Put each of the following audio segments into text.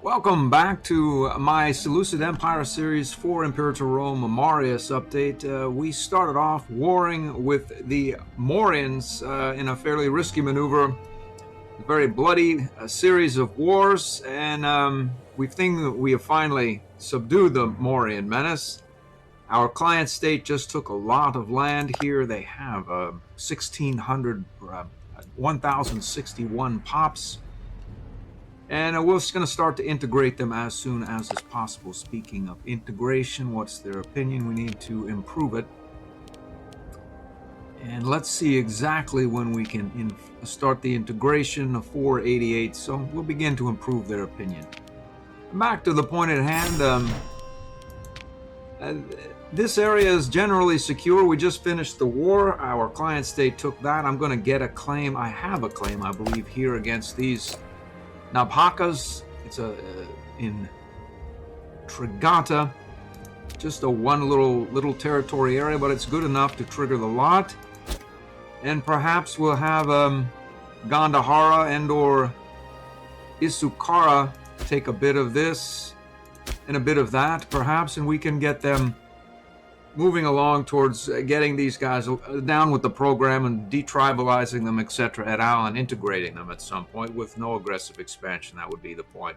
Welcome back to my Seleucid Empire series for Imperator Rome Marius update. We started off warring with the Mauryans in a fairly risky maneuver, a very bloody series of wars, and we think that we have finally subdued the Mauryan menace. Our client state just took a lot of land here. They have 1,061 pops. And we're just going to start to integrate them as soon as is possible. Speaking of integration, what's their opinion? We need to improve it. And let's see exactly when we can start the integration of 488. So we'll begin to improve their opinion. Back to the point at hand. This area is generally secure. We just finished the war. Our client state took that. I'm going to get a claim. I have a claim, I believe, here against these Nabhakas. It's in Trigata, just a one little territory area, but it's good enough to trigger the lot. And perhaps we'll have Gandhara and or Isukara take a bit of this and a bit of that, perhaps, and we can get them moving along towards getting these guys down with the program and detribalizing them, etc. et al., and integrating them at some point with no aggressive expansion. That would be the point.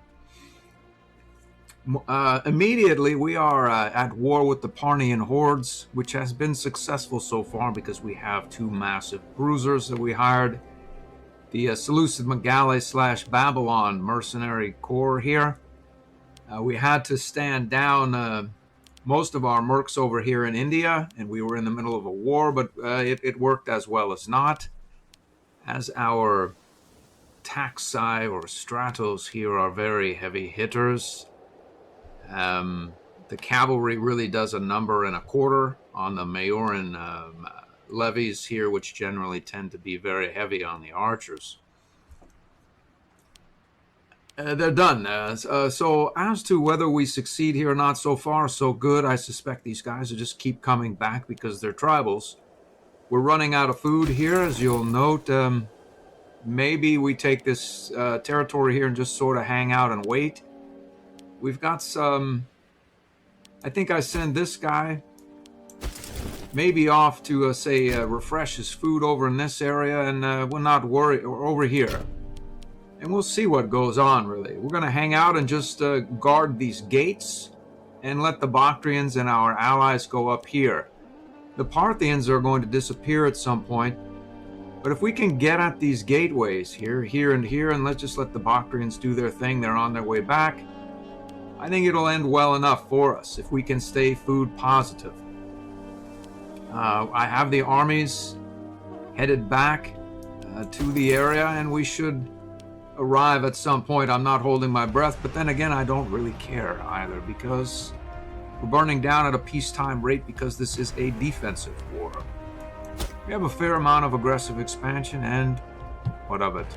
Immediately, we are at war with the Parnian hordes, which has been successful so far because we have two massive bruisers that we hired. The Seleucid Megale / Babylon mercenary corps here. We had to stand down most of our mercs over here in India, and we were in the middle of a war, but it worked as well as not, as our Taxi or Stratos here are very heavy hitters. The cavalry really does a number and a quarter on the Mayoran levies here, which generally tend to be very heavy on the archers. They're done. So as to whether we succeed here or not, so far so good. I suspect these guys will just keep coming back because they're tribals. We're running out of food here, as you'll note. Maybe we take this territory here and just sort of hang out and wait. We've got some... I think I send this guy maybe off to, say, refresh his food over in this area, and we'll not worry over here. And we'll see what goes on, really. We're going to hang out and just guard these gates and let the Bactrians and our allies go up here. The Parthians are going to disappear at some point. But if we can get at these gateways here, and let's just let the Bactrians do their thing, they're on their way back, I think it'll end well enough for us if we can stay food positive. I have the armies headed back to the area, and we should arrive at some point. I'm not holding my breath, but then again, I don't really care either, because we're burning down at a peacetime rate because this is a defensive war. We have a fair amount of aggressive expansion, and what of it?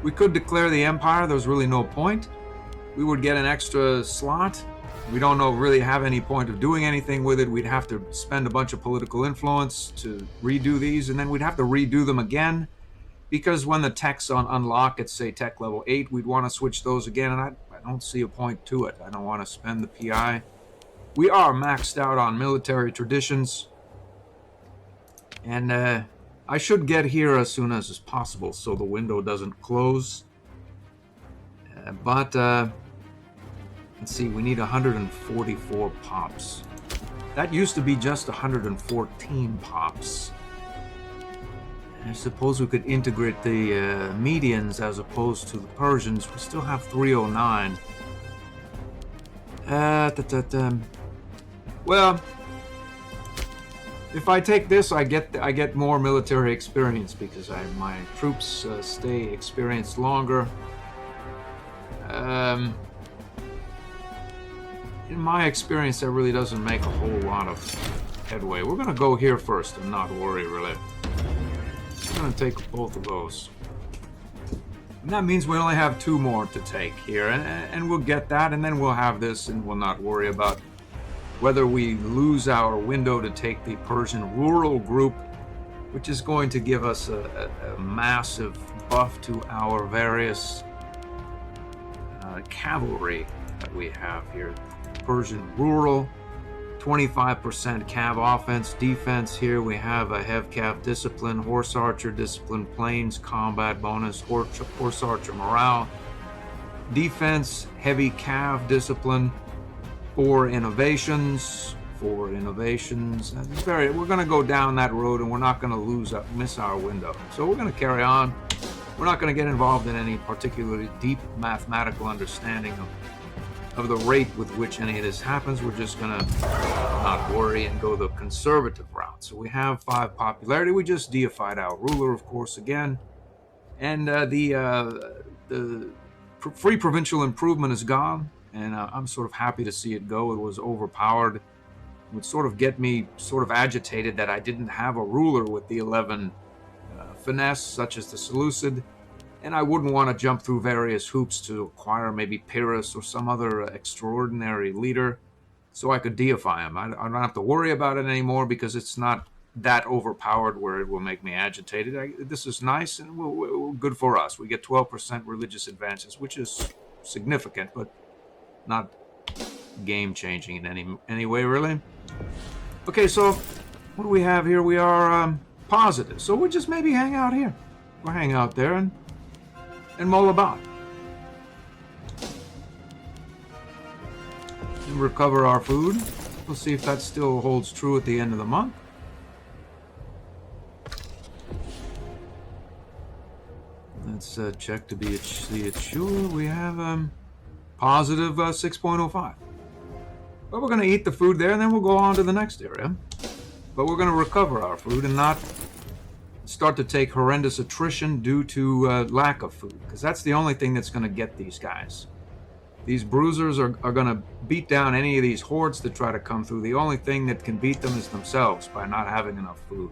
We could declare the empire. There's really no point. We would get an extra slot. We don't really have any point of doing anything with it. We'd have to spend a bunch of political influence to redo these, and then we'd have to redo them again. Because when the techs unlock at, say, tech level 8, we'd want to switch those again, and I don't see a point to it. I don't want to spend the PI. We are maxed out on military traditions, and I should get here as soon as is possible so the window doesn't close. But let's see, we need 144 pops. That used to be just 114 pops. I suppose we could integrate the Medians as opposed to the Persians. We still have 309. Well, if I take this, I get more military experience because my troops stay experienced longer. In my experience, that really doesn't make a whole lot of headway. We're going to go here first and not worry, really. I'm going to take both of those. And that means we only have 2 more to take here, and we'll get that, and then we'll have this, and we'll not worry about whether we lose our window to take the Persian rural group, which is going to give us a massive buff to our various cavalry that we have here. Persian rural, 25% cav offense. Defense here we have a hev cav discipline, horse archer discipline, plains combat bonus, horse archer morale. Defense, heavy cav discipline, 4 innovations. We're going to go down that road, and we're not going to miss our window. So we're going to carry on. We're not going to get involved in any particularly deep mathematical understanding of the rate with which any of this happens. We're just going to not worry and go the conservative route. So we have 5 popularity. We just deified our ruler, of course, again. And the free provincial improvement is gone, and I'm sort of happy to see it go. It was overpowered. It would sort of get me sort of agitated that I didn't have a ruler with the 11 finesse, such as the Seleucid, and I wouldn't want to jump through various hoops to acquire maybe Pyrrhus or some other extraordinary leader so I could deify him. I don't have to worry about it anymore because it's not that overpowered where it will make me agitated. This is nice and good for us. We get 12% religious advances, which is significant, but not game-changing in any way, really. Okay, so what do we have here? We are positive, so we'll just maybe hang out here. We'll hang out there and mull about. And recover our food. We'll see if that still holds true at the end of the month. Let's check to see it sure. We have positive 6.05. But we're going to eat the food there, and then we'll go on to the next area. But we're going to recover our food and not start to take horrendous attrition due to lack of food, because that's the only thing that's going to get these guys. These bruisers are going to beat down any of these hordes that try to come through. The only thing that can beat them is themselves by not having enough food.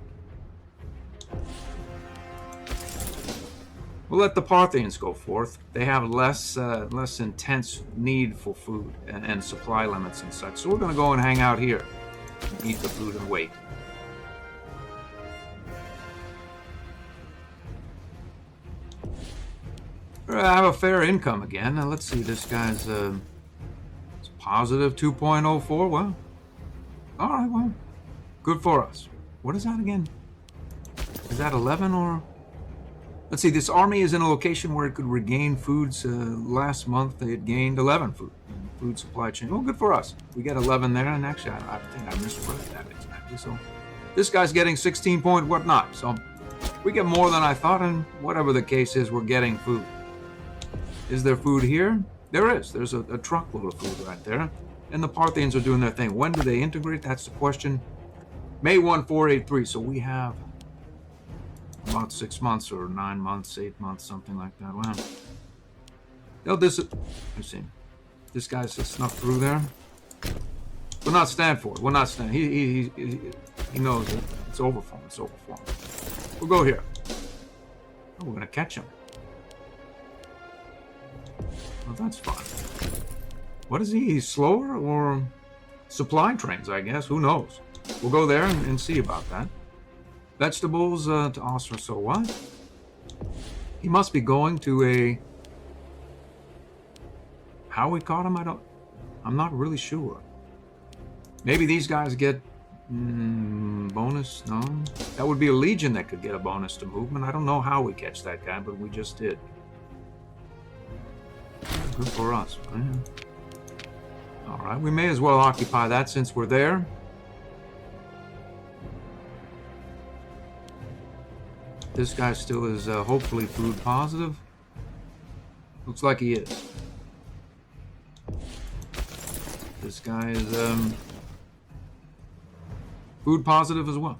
We'll let the Parthians go forth. They have less intense need for food and supply limits and such. So we're going to go and hang out here and eat the food and wait. I have a fair income again. Now let's see, this guy's it's positive 2.04. Well, all right, well, good for us. What is that again? Is that 11 or... Let's see, this army is in a location where it could regain foods. Last month they had gained 11 food supply chain. Well, good for us. We get 11 there, and actually I think I misread that exactly. So this guy's getting 16 point whatnot. So we get more than I thought, and whatever the case is, we're getting food. Is there food here? There is. There's a truckload of food right there. And the Parthians are doing their thing. When do they integrate? That's the question. May 1483. So we have about 6 months or 9 months, 8 months, something like that. Wow. Let's see. This guy's just snuck through there. We'll not stand for it. We'll not stand. He knows it. It's over for him. It's over for him. We'll go here. Oh, we're going to catch him. Well, that's fine. What is he? He's slower or supply trains, I guess. Who knows? We'll go there and see about that. Vegetables to Oscar, so what? He must be going to a... How we caught him, I'm not really sure. Maybe these guys get bonus, no? That would be a legion that could get a bonus to movement. I don't know how we catch that guy, but we just did. Good for us. All right, we may as well occupy that since we're there. This guy still is hopefully food positive. Looks like he is. This guy is food positive as well.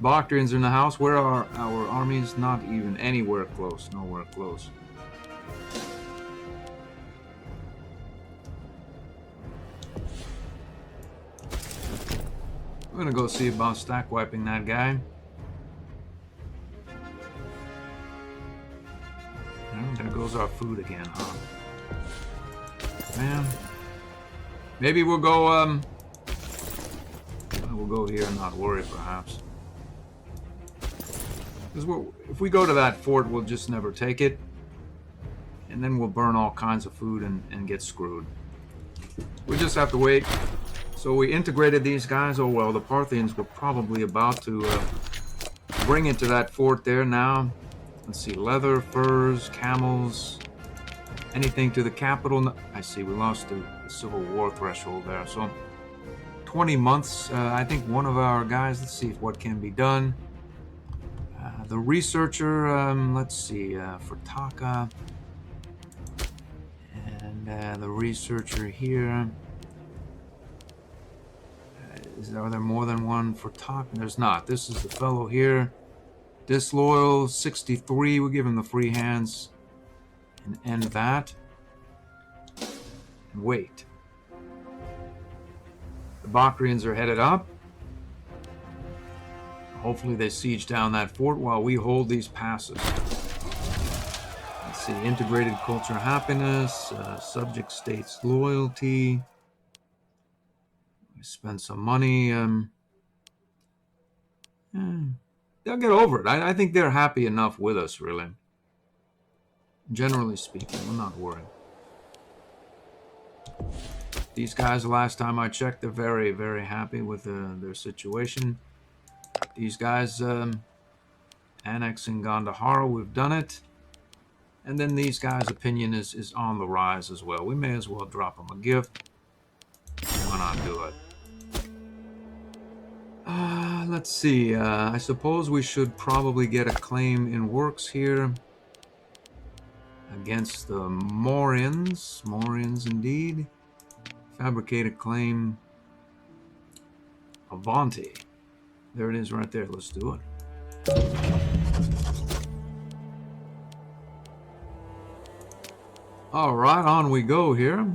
Bactrians in the house. Where are our armies? Not even anywhere close. Nowhere close. I'm gonna go see about stack wiping that guy. there goes our food again, huh? Man. Maybe we'll go, we'll go here and not worry, perhaps. Because if we go to that fort, we'll just never take it. And then we'll burn all kinds of food and get screwed. We just have to wait. So we integrated these guys. Oh, well, the Parthians were probably about to bring it to that fort there now. Let's see, leather, furs, camels, anything to the capital. I see, we lost the Civil War threshold there. So 20 months, I think one of our guys, let's see what can be done. The researcher, let's see, for Taka. And the researcher here. Are there more than one for Taka? There's not. This is the fellow here. Disloyal, 63. We'll give him the free hands. And end that. And wait. The Bactrians are headed up. Hopefully they siege down that fort while we hold these passes. Let's see, integrated culture happiness, subject states loyalty. We spend some money. They'll get over it. I think they're happy enough with us, really. Generally speaking, we're not worried. These guys, the last time I checked, they're very, very happy with their situation. These guys annexing Gandhara, we've done it. And then these guys' opinion is on the rise as well. We may as well drop them a gift. Why not do it? Let's see. I suppose we should probably get a claim in works here against the Morians. Morians indeed. Fabricate a claim. Avanti. There it is right there. Let's do it. All right, on we go here.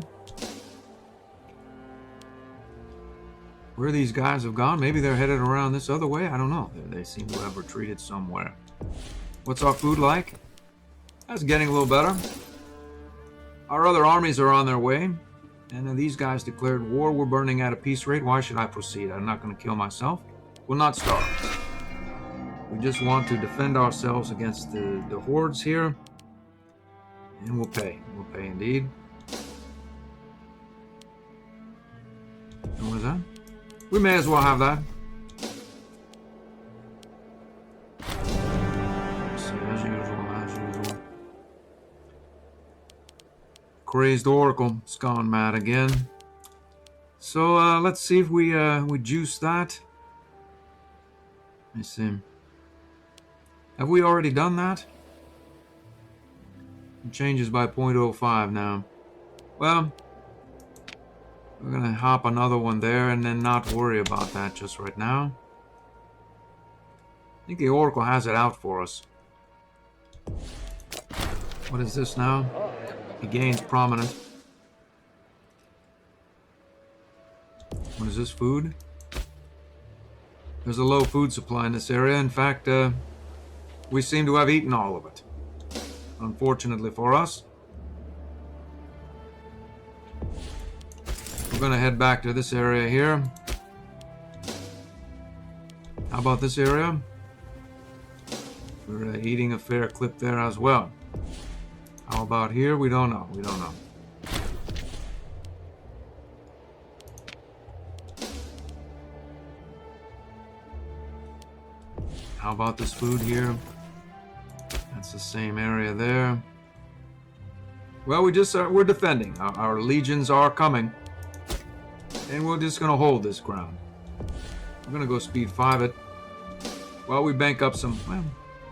Where these guys have gone, maybe they're headed around this other way. I don't know. They seem to have retreated somewhere. What's our food like? That's getting a little better. Our other armies are on their way. And then these guys declared war. We're burning at a peace rate. Why should I proceed? I'm not going to kill myself. We'll not starve. We just want to defend ourselves against the hordes here. And we'll pay. We'll pay indeed. And what is that? We may as well have that. As usual. Crazed Oracle. It's gone mad again. So let's see if we juice that. Let me see. Have we already done that? It changes by 0.05 now. Well, we're going to hop another one there and then not worry about that just right now. I think the Oracle has it out for us. What is this now? He gains prominence. What is this, food? There's a low food supply in this area. In fact, we seem to have eaten all of it. Unfortunately for us. We're going to head back to this area here. How about this area? We're eating a fair clip there as well. How about here? We don't know. We don't know. How about this food here? That's the same area there. Well, we're defending. Our legions are coming. And we're just going to hold this ground. We're going to go speed 5 it. While we bank up some... Well,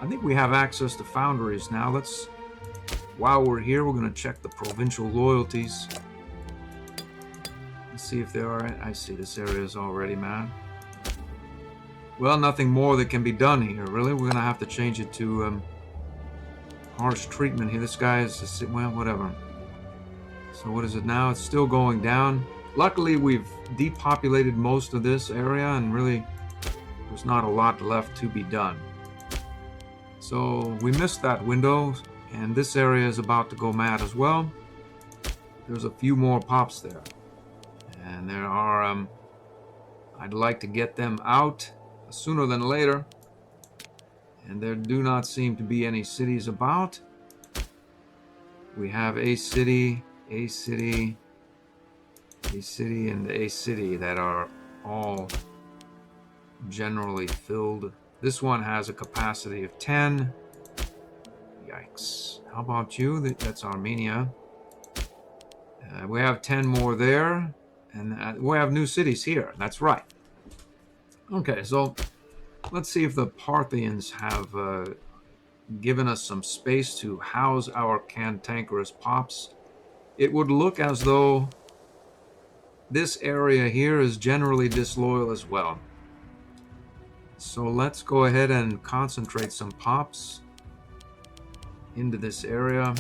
I think we have access to foundries now. Let's... While we're here, we're going to check the provincial loyalties. Let's see if there are... I see this area is already mad. Well, nothing more that can be done here, really. We're going to have to change it to harsh treatment here. This guy is just... Well, whatever. So what is it now? It's still going down. Luckily, we've depopulated most of this area, and really, there's not a lot left to be done. So we missed that window And this area is about to go mad as well. There's a few more pops there. And there are, I'd like to get them out sooner than later. And there do not seem to be any cities about. We have a city, a city, a city, and a city that are all generally filled. This one has a capacity of 10. Yikes. How about you? That's Armenia. We have 10 more there. And we have new cities here. That's right. Okay, so let's see if the Parthians have given us some space to house our cantankerous pops. It would look as though this area here is generally disloyal as well. So let's go ahead and concentrate some pops into this area.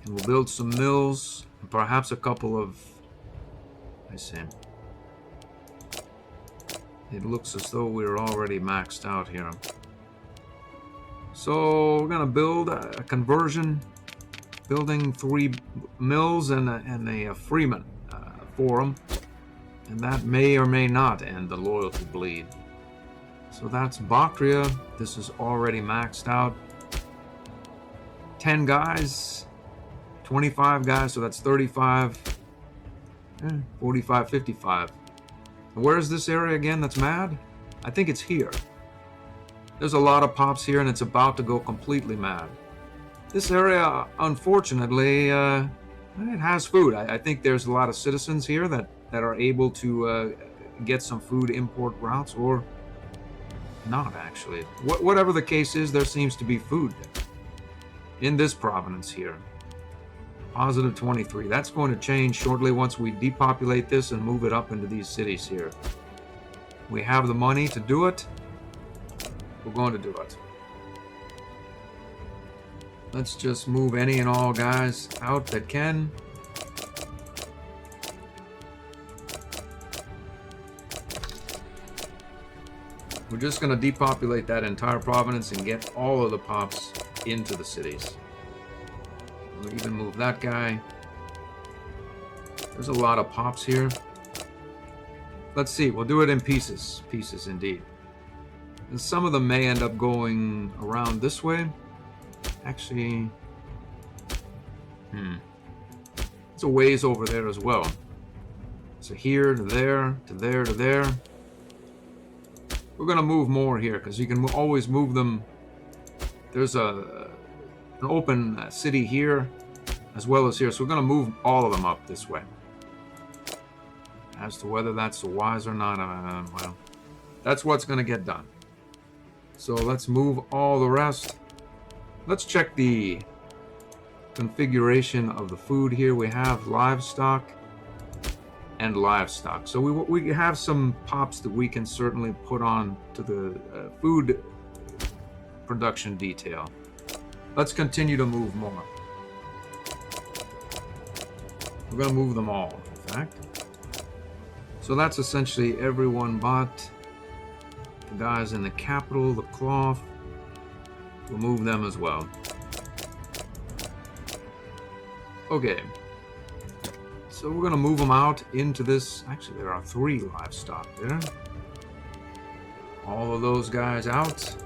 And we'll build some mills and perhaps a couple of... I see. It looks as though we're already maxed out here. So we're going to build a conversion, building 3 mills and a freeman forum. And that may or may not end the loyalty bleed. So that's Bactria. This is already maxed out. 10 guys, 25 guys, so that's 35, 45, 55. Where's this area again that's mad? I think it's here. There's a lot of pops here and it's about to go completely mad. This area, unfortunately, it has food. I think there's a lot of citizens here that are able to get some food import routes, or not actually. Whatever the case is, there seems to be food there. In this province here. Positive 23. That's going to change shortly once we depopulate this and move it up into these cities here. We have the money to do it. We're going to do it. Let's just move any and all guys out that can. We're just going to depopulate that entire province and get all of the pops into the cities. We'll even move that guy. There's a lot of pops here. Let's see. We'll do it in pieces. Pieces indeed. And some of them may end up going around this way. Actually, it's a ways over there as well. So here to there, to there, to there. We're going to move more here because you can always move them. There's an open city here as well as here. So we're going to move all of them up this way. As to whether that's wise or not, well, that's what's going to get done. So let's move all the rest. Let's check the configuration of the food here. We have livestock and livestock. So we have some pops that we can certainly put on to the food production detail. Let's continue to move more. We're going to move them all, in fact. So that's essentially everyone but the guys in the capital, the cloth. We'll move them as well. Okay. So we're going to move them out into this. Actually, there are 3 livestock there. All of those guys out.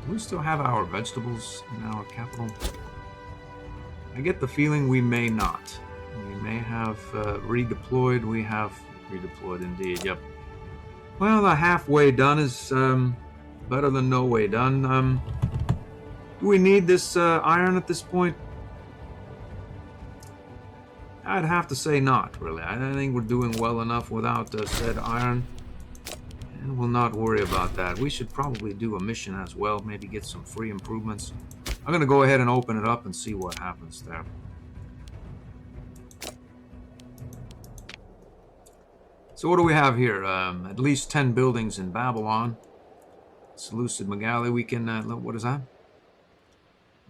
Do we still have our vegetables in our capital? I get the feeling we may not. We may have redeployed. We have redeployed indeed, yep. Well, the halfway done is better than no way done. Do we need this iron at this point? I'd have to say not, really. I think we're doing well enough without said iron. And we'll not worry about that. We should probably do a mission as well, maybe get some free improvements. I'm going to go ahead and open it up and see what happens there. So what do we have here? At least 10 buildings in Babylon. Seleucid Megali, we can... what is that?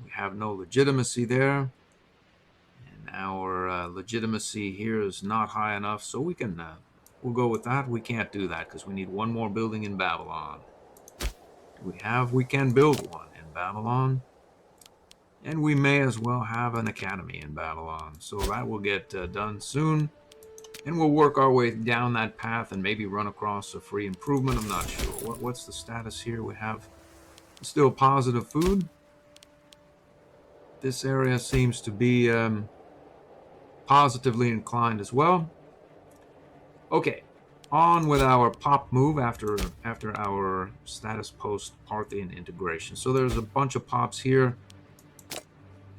We have no legitimacy there. And our legitimacy here is not high enough, so we can We'll go with that. We can't do that because we need one more building in Babylon. We can build one in Babylon. And we may as well have an academy in Babylon. So that will get done soon. And we'll work our way down that path and maybe run across a free improvement. I'm not sure. What's the status here? We have still positive food. This area seems to be positively inclined as well. Okay, on with our pop move after our status post Parthian integration. So there's a bunch of pops here.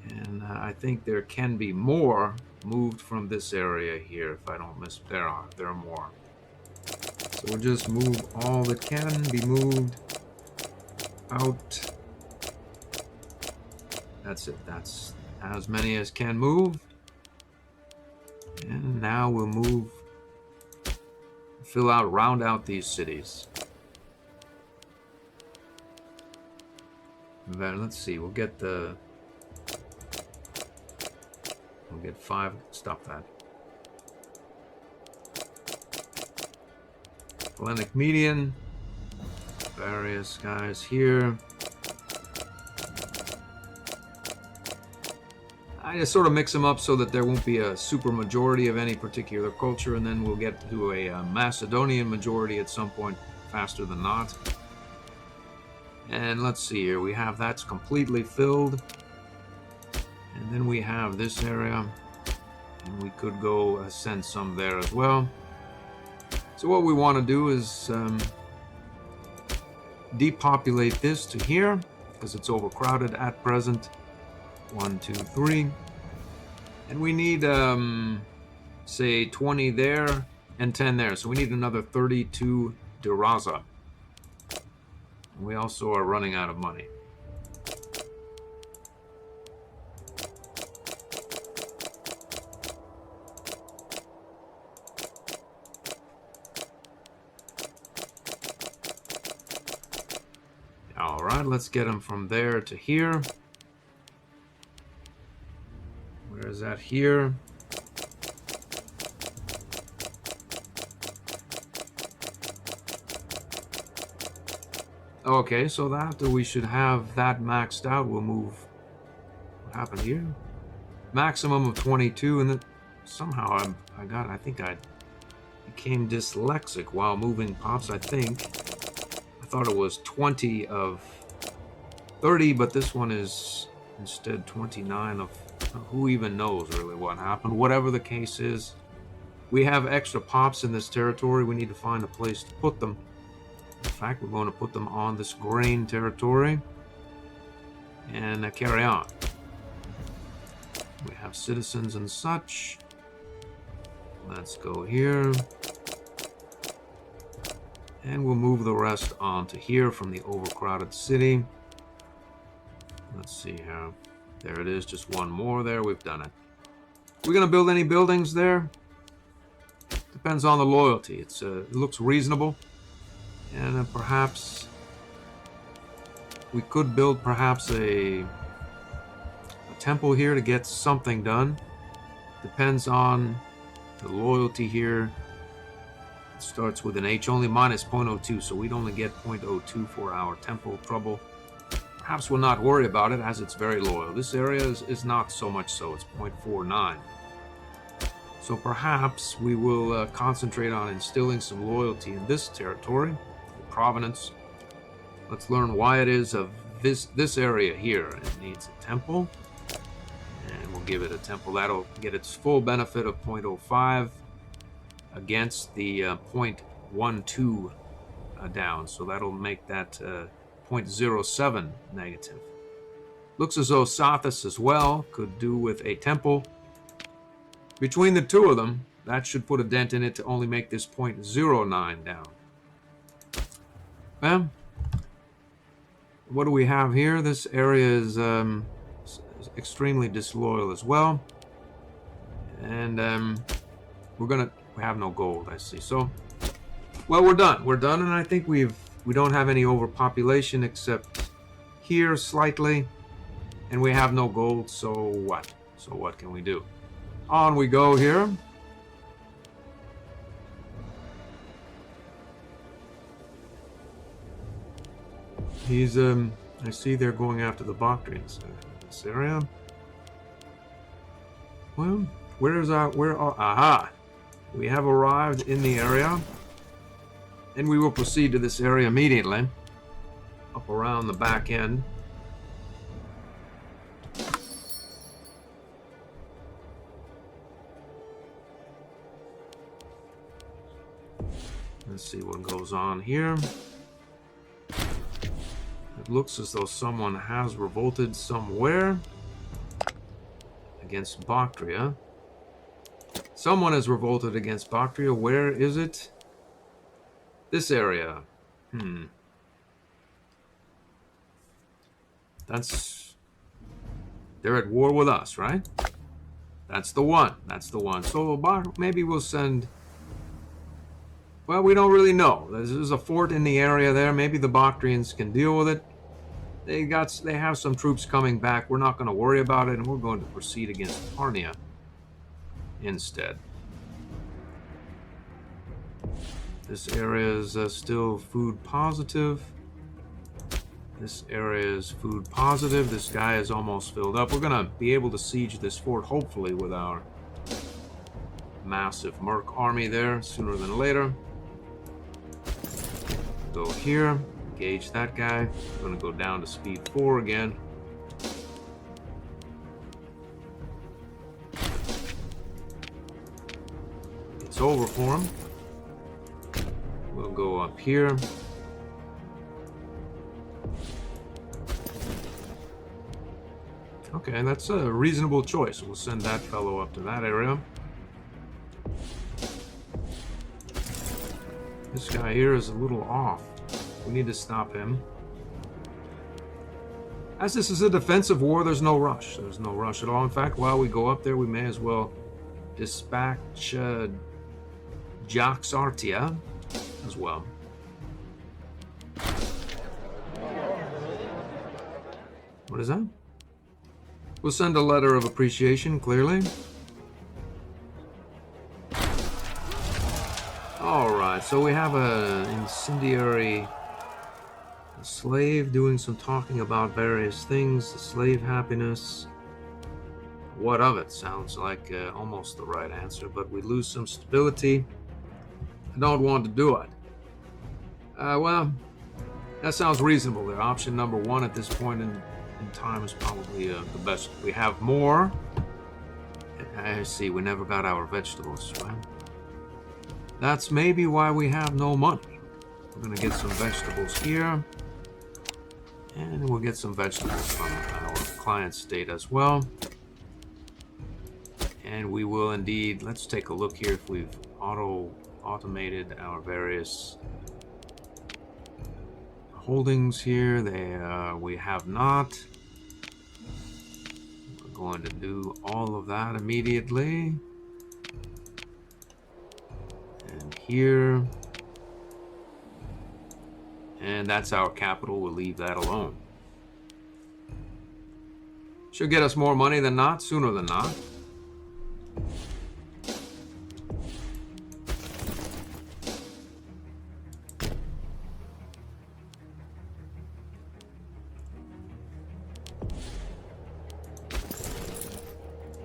And I think there can be more moved from this area here, if I don't miss. There are more. So we'll just move all that can be moved out. That's it. That's as many as can move. And now we'll round out these cities. Then let's see. We'll get 5. Stop that. Hellenic median. Various guys here. I just sort of mix them up so that there won't be a super majority of any particular culture, and then we'll get to a Macedonian majority at some point faster than not. And let's see here. We have that's completely filled. And then we have this area, and we could go send some there as well. So what we want to do is depopulate this to here, because it's overcrowded at present. 1, 2, 3. And we need, say, 20 there and 10 there. So we need another 32 Diraza. And we also are running out of money. Alright, let's get them from there to here. Where is that here? Okay, so that we should have that maxed out. We'll move. What happened here? Maximum of 22, and then somehow I think I became dyslexic while moving pops. I thought it was 20 of 30, but this one is instead 29 of. Who even knows really what happened? Whatever the case is, we have extra pops in this territory. We need to find a place to put them. In fact, we're going to put them on this grain territory and carry on. We have citizens and such. Let's go here. And we'll move the rest on to here from the overcrowded city. Let's see how. There it is, just one more there. We've done it. We're going to build any buildings there? Depends on the loyalty. It looks reasonable. And perhaps we could build perhaps a temple here to get something done. Depends on the loyalty here. It starts with an H, only minus 0.02, so we'd only get 0.02 for our temple trouble. Perhaps we'll not worry about it as it's very loyal. This area is not so much so. It's 0.49. So perhaps we will concentrate on instilling some loyalty in this territory, the provenance. Let's learn why it is of this area here. It needs a temple. And we'll give it a temple. That'll get its full benefit of 0.05 against the 0.12 down. So that'll make that 0.07 negative. Looks as though Sathis as well could do with a temple. Between the two of them, that should put a dent in it to only make this 0.09 down. Well, what do we have here? This area is extremely disloyal as well. And we have no gold, I see. So, well, we're done. We're done, and I think we don't have any overpopulation except here slightly, and we have no gold, so what? So what can we do? On we go here. he's I see they're going after the Bactrians in this area. Well, aha! We have arrived in the area, and we will proceed to this area immediately, up around the back end. Let's see what goes on here. It looks as though someone has revolted somewhere against Bactria. Someone has revolted against Bactria. Where is it? This area. They're at war with us, right? That's the one. That's the one. So maybe we'll send... Well, we don't really know. There's a fort in the area there. Maybe the Bactrians can deal with it. They have some troops coming back. We're not going to worry about it, and we're going to proceed against Parnia instead. This area is still food positive. This area is food positive. This guy is almost filled up. We're going to be able to siege this fort, hopefully, with our massive Merc army there sooner than later. Go here, engage that guy. I'm going to go down to speed 4 again. It's over for him. We'll go up here. Okay, that's a reasonable choice. We'll send that fellow up to that area. This guy here is a little off. We need to stop him. As this is a defensive war, there's no rush. There's no rush at all. In fact, while we go up there, we may as well dispatch Jaxartia as well. What is that? We'll send a letter of appreciation, clearly. Alright, so we have an incendiary slave doing some talking about various things. The slave happiness. What of it? Sounds like almost the right answer, but we lose some stability. I don't want to do it. Well, that sounds reasonable there. Option number 1 at this point in time is probably the best. We have more. I see, we never got our vegetables, right? That's maybe why we have no money. We're going to get some vegetables here. And we'll get some vegetables from our client state as well. And we will indeed, let's take a look here if we've automated our various holdings here. We have not. We're going to do all of that immediately. And here. And that's our capital. We'll leave that alone. Should get us more money than not, sooner than not.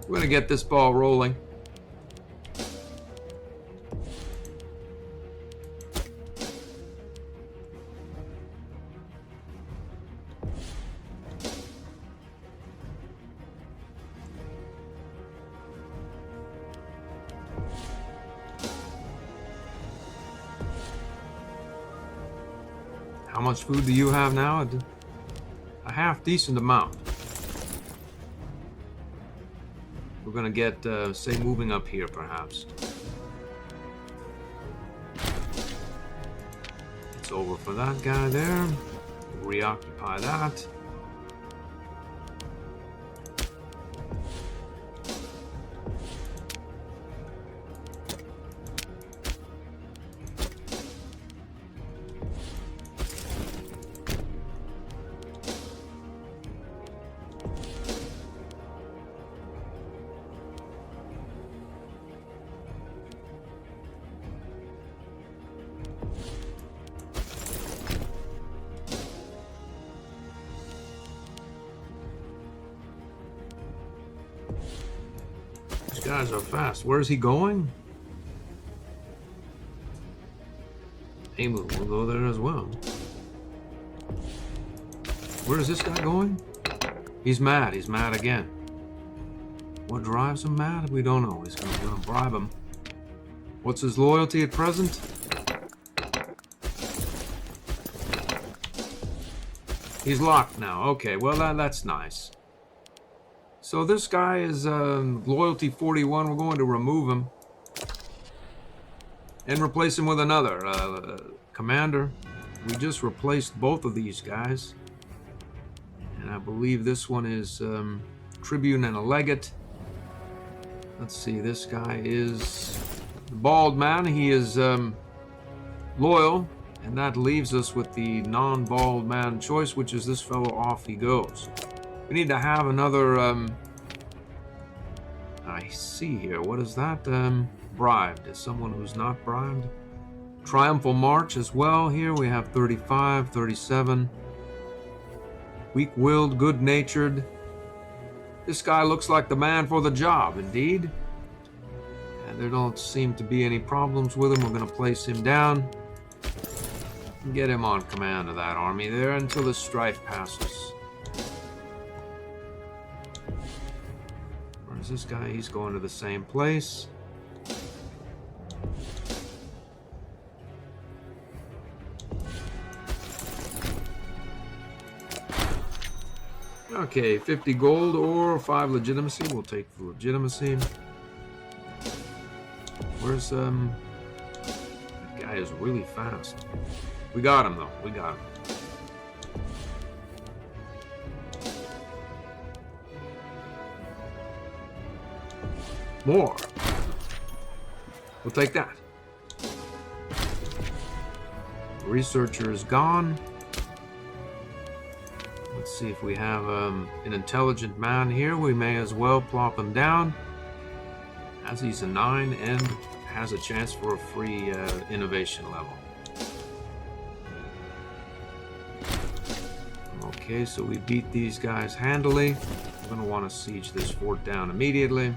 We're going to get this ball rolling. How much food do you have now? A half decent amount. We're gonna get, say, moving up here, perhaps. It's over for that guy there. We'll reoccupy that. guys are fast. Where's he going? Emu will go there as well. Where is this guy going? He's mad. He's mad again. What drives him mad? We don't know. He's gonna bribe him. What's his loyalty at present? He's locked now. Okay, well that's nice. So this guy is loyalty 41. We're going to remove him and replace him with another commander. We just replaced both of these guys, and I believe this one is tribune and a legate. Let's see. This guy is the bald man. He is loyal. And that leaves us with the non-bald man choice, which is this fellow. Off he goes. We need to have another, I see here, what is that? Bribed. Is someone who's not bribed? Triumphal March as well. Here we have 35, 37. Weak-willed, good-natured. This guy looks like the man for the job, indeed. And there don't seem to be any problems with him. We're going to place him down. Get him on command of that army there until the strife passes. Where's this guy? He's going to the same place. Okay, 50 gold or 5 legitimacy. We'll take the legitimacy. Where's that guy is really fast. We got him, though. We got him. More. We'll take that. Researcher is gone. Let's see if we have an intelligent man here. We may as well plop him down, as he's a 9 and has a chance for a free innovation level. Okay, so we beat these guys handily. We're going to want to siege this fort down immediately.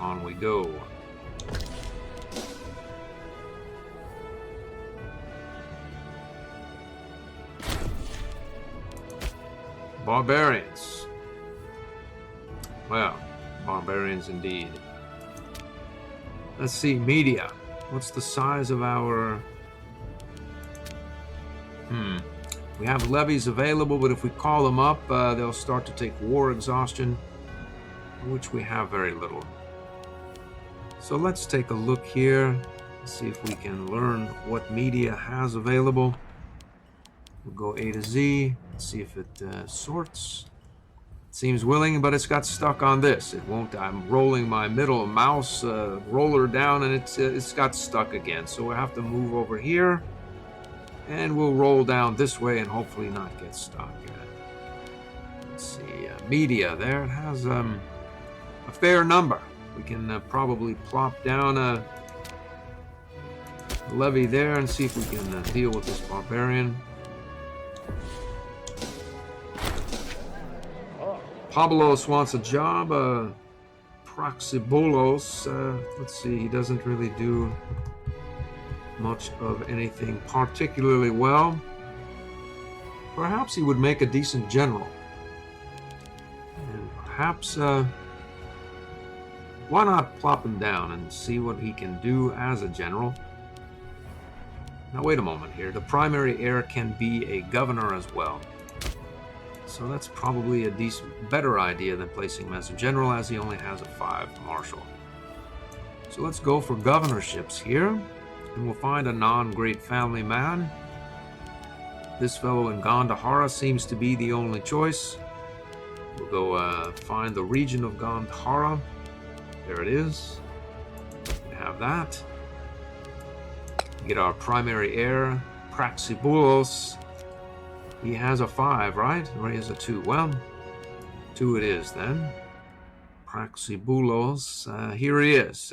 On we go. Barbarians. Well, barbarians indeed. Let's see, media. What's the size of our... We have levies available, but if we call them up, they'll start to take war exhaustion, which we have very little. So let's take a look here, see if we can learn what media has available. We'll go A to Z, see if it sorts. It seems willing, but it's got stuck on this. It won't. I'm rolling my middle mouse roller down, and it's got stuck again. So we'll have to move over here. And we'll roll down this way and hopefully not get stuck. Let's see, media there. It has a fair number. We can probably plop down a levy there and see if we can deal with this barbarian. Pablos wants a job. Praxibulos, let's see, he doesn't really do much of anything particularly well. Perhaps he would make a decent general. And perhaps, why not plop him down and see what he can do as a general? Now wait a moment here. The primary heir can be a governor as well. So that's probably a better idea than placing him as a general, as he only has a 5 marshal. So let's go for governorships here. And we'll find a non-great family man. This fellow in Gandhara seems to be the only choice. We'll go find the region of Gandhara. There it is. We have that. Get our primary heir, Praxibulos. He has a 5, right? Or he has a 2. Well, 2 it is then. Praxibulos. Here he is.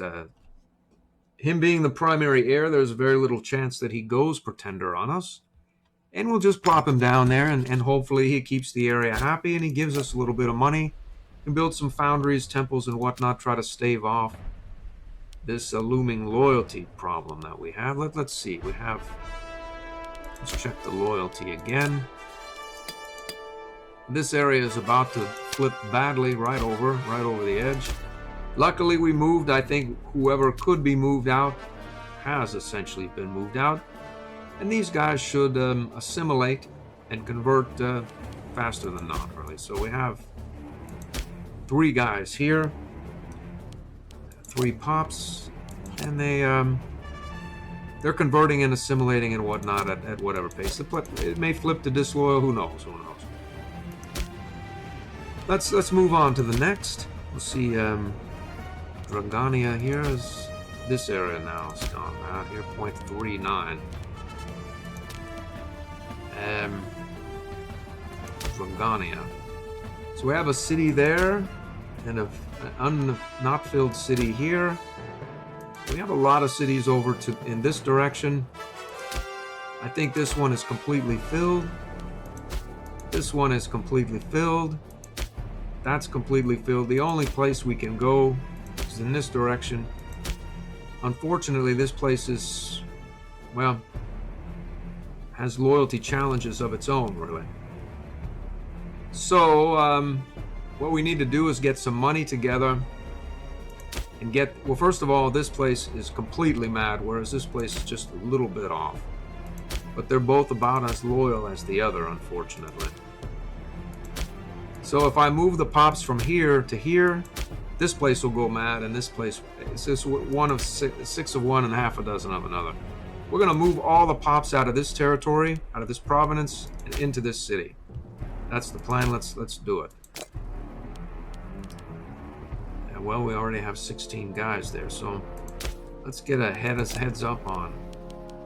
Him being the primary heir, there's very little chance that he goes pretender on us. And we'll just plop him down there, and hopefully he keeps the area happy, and he gives us a little bit of money And build some foundries, temples, and whatnot. Try to stave off this looming loyalty problem that we have. Let's see. We have... Let's check the loyalty again. This area is about to flip badly right over the edge. Luckily we moved. I think whoever could be moved out has essentially been moved out. And these guys should assimilate and convert faster than not, really. So we have 3 guys here, 3 pops, and they're converting and assimilating and whatnot at whatever pace. It may flip to disloyal. Who knows? Who knows? Let's move on to the next. We'll see. Dragania here is this area now. It's gone out here. 0.39. Dragania. So we have a city there, and an not filled city here. We have a lot of cities over in this direction. I think this one is completely filled. This one is completely filled. That's completely filled. The only place we can go is in this direction. Unfortunately, this place is, well, has loyalty challenges of its own, really. So, what we need to do is get some money together and well, first of all, this place is completely mad, whereas this place is just a little bit off. But they're both about as loyal as the other, unfortunately. So if I move the pops from here to here, this place will go mad, and this place, it's just one of six of one and half a dozen of another. We're going to move all the pops out of this territory, out of this province, and into this city. That's the plan. Let's do it. Yeah, well, we already have 16 guys there, so let's get a heads up on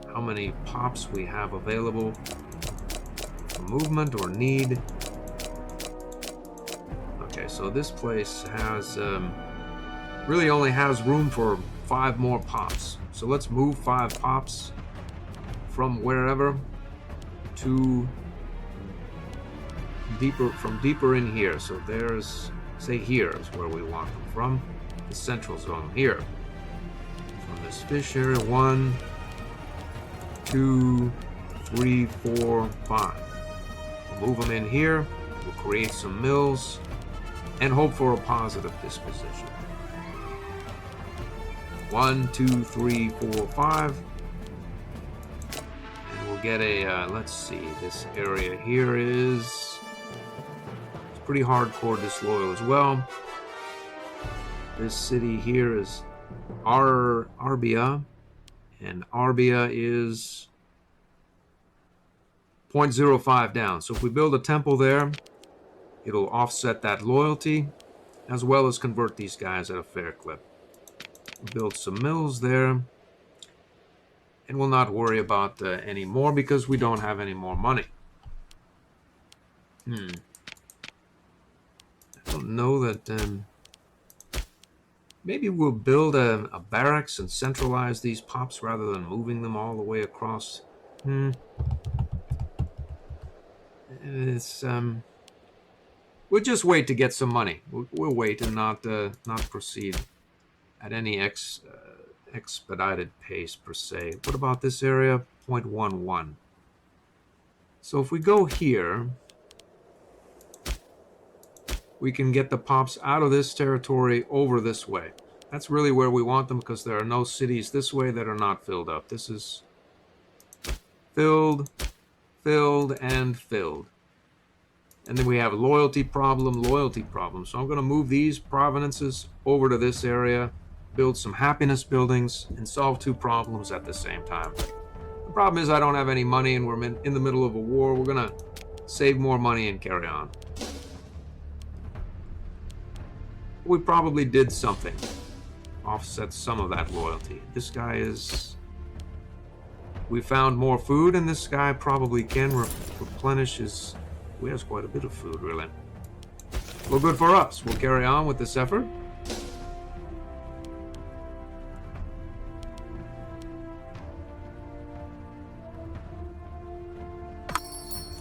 how many pops we have available for movement or need. Okay, so this place has really only has room for 5 more pops. So let's move 5 pops from wherever to deeper in here. So there's, say here is where we want them from, the central zone here. From this fish area, 1, 2, 3, 4, 5. We'll move them in here. We'll create some mills and hope for a positive disposition. 1, 2, 3, 4, 5. And we'll get a, let's see, this area here is pretty hardcore disloyal as well. This city here is Arbia, and Arbia is 0.05 down. So if we build a temple there, it'll offset that loyalty, as well as convert these guys at a fair clip. Build some mills there, and we'll not worry about any more because we don't have any more money. I don't know that... maybe we'll build a barracks and centralize these pops rather than moving them all the way across. It's... we'll just wait to get some money. We'll wait and not proceed at any expedited pace per se. What about this area? 0.11. So if we go here, we can get the pops out of this territory over this way. That's really where we want them because there are no cities this way that are not filled up. This is filled, filled, and filled. And then we have loyalty problem. So I'm going to move these provinces over to this area, build some happiness buildings, and solve 2 problems at the same time. The problem is I don't have any money and we're in the middle of a war. We're going to save more money and carry on. We probably did something. Offset some of that loyalty. This guy is... We found more food, and this guy probably can replenish his... We have quite a bit of food, really. Well, good for us. We'll carry on with this effort.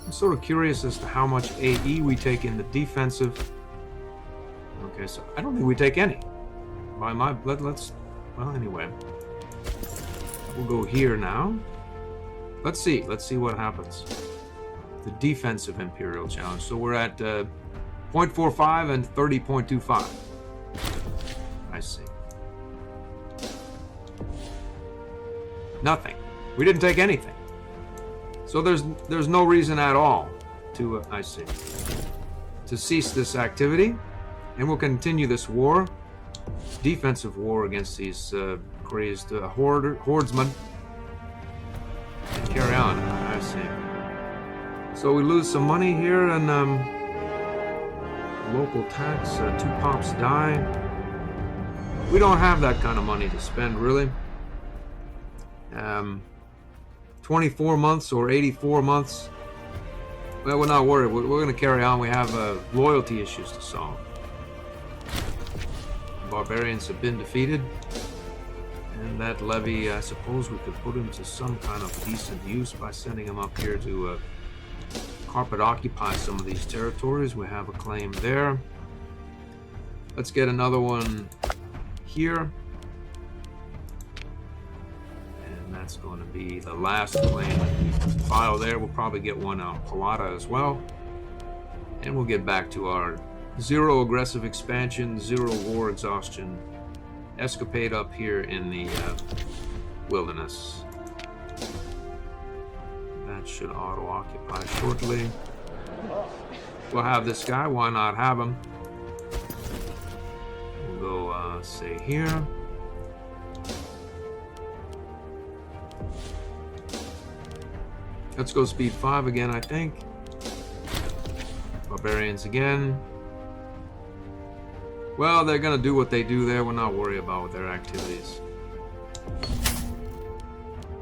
I'm sort of curious as to how much AE we take in the defensive. Okay, so I don't think we take any. Let's well, anyway. We'll go here now. Let's see what happens. The defensive Imperial challenge. So we're at 0.45 and 30.25. I see. Nothing. We didn't take anything. So there's no reason at all to, I see, to cease this activity. And we'll continue this war, defensive war against these crazed hordemen. And carry on, I see. So we lose some money here, and local tax, 2 pops die. We don't have that kind of money to spend, really. 24 months or 84 months. Well, we're not worried. We're going to carry on. We have loyalty issues to solve. Barbarians have been defeated. And that levy, I suppose we could put him to some kind of decent use by sending him up here to carpet occupy some of these territories. We have a claim there. Let's get another one here. And that's going to be the last claim that we file there. We'll probably get one on Palata as well. And we'll get back to our 0 aggressive expansion, 0 war exhaustion escapade up here in the wilderness. That should auto-occupy shortly. We'll have this guy. Why not have him? We'll go, say, here. Let's go speed 5 again, I think. Barbarians again. Well, they're going to do what they do there. We're not worried about their activities.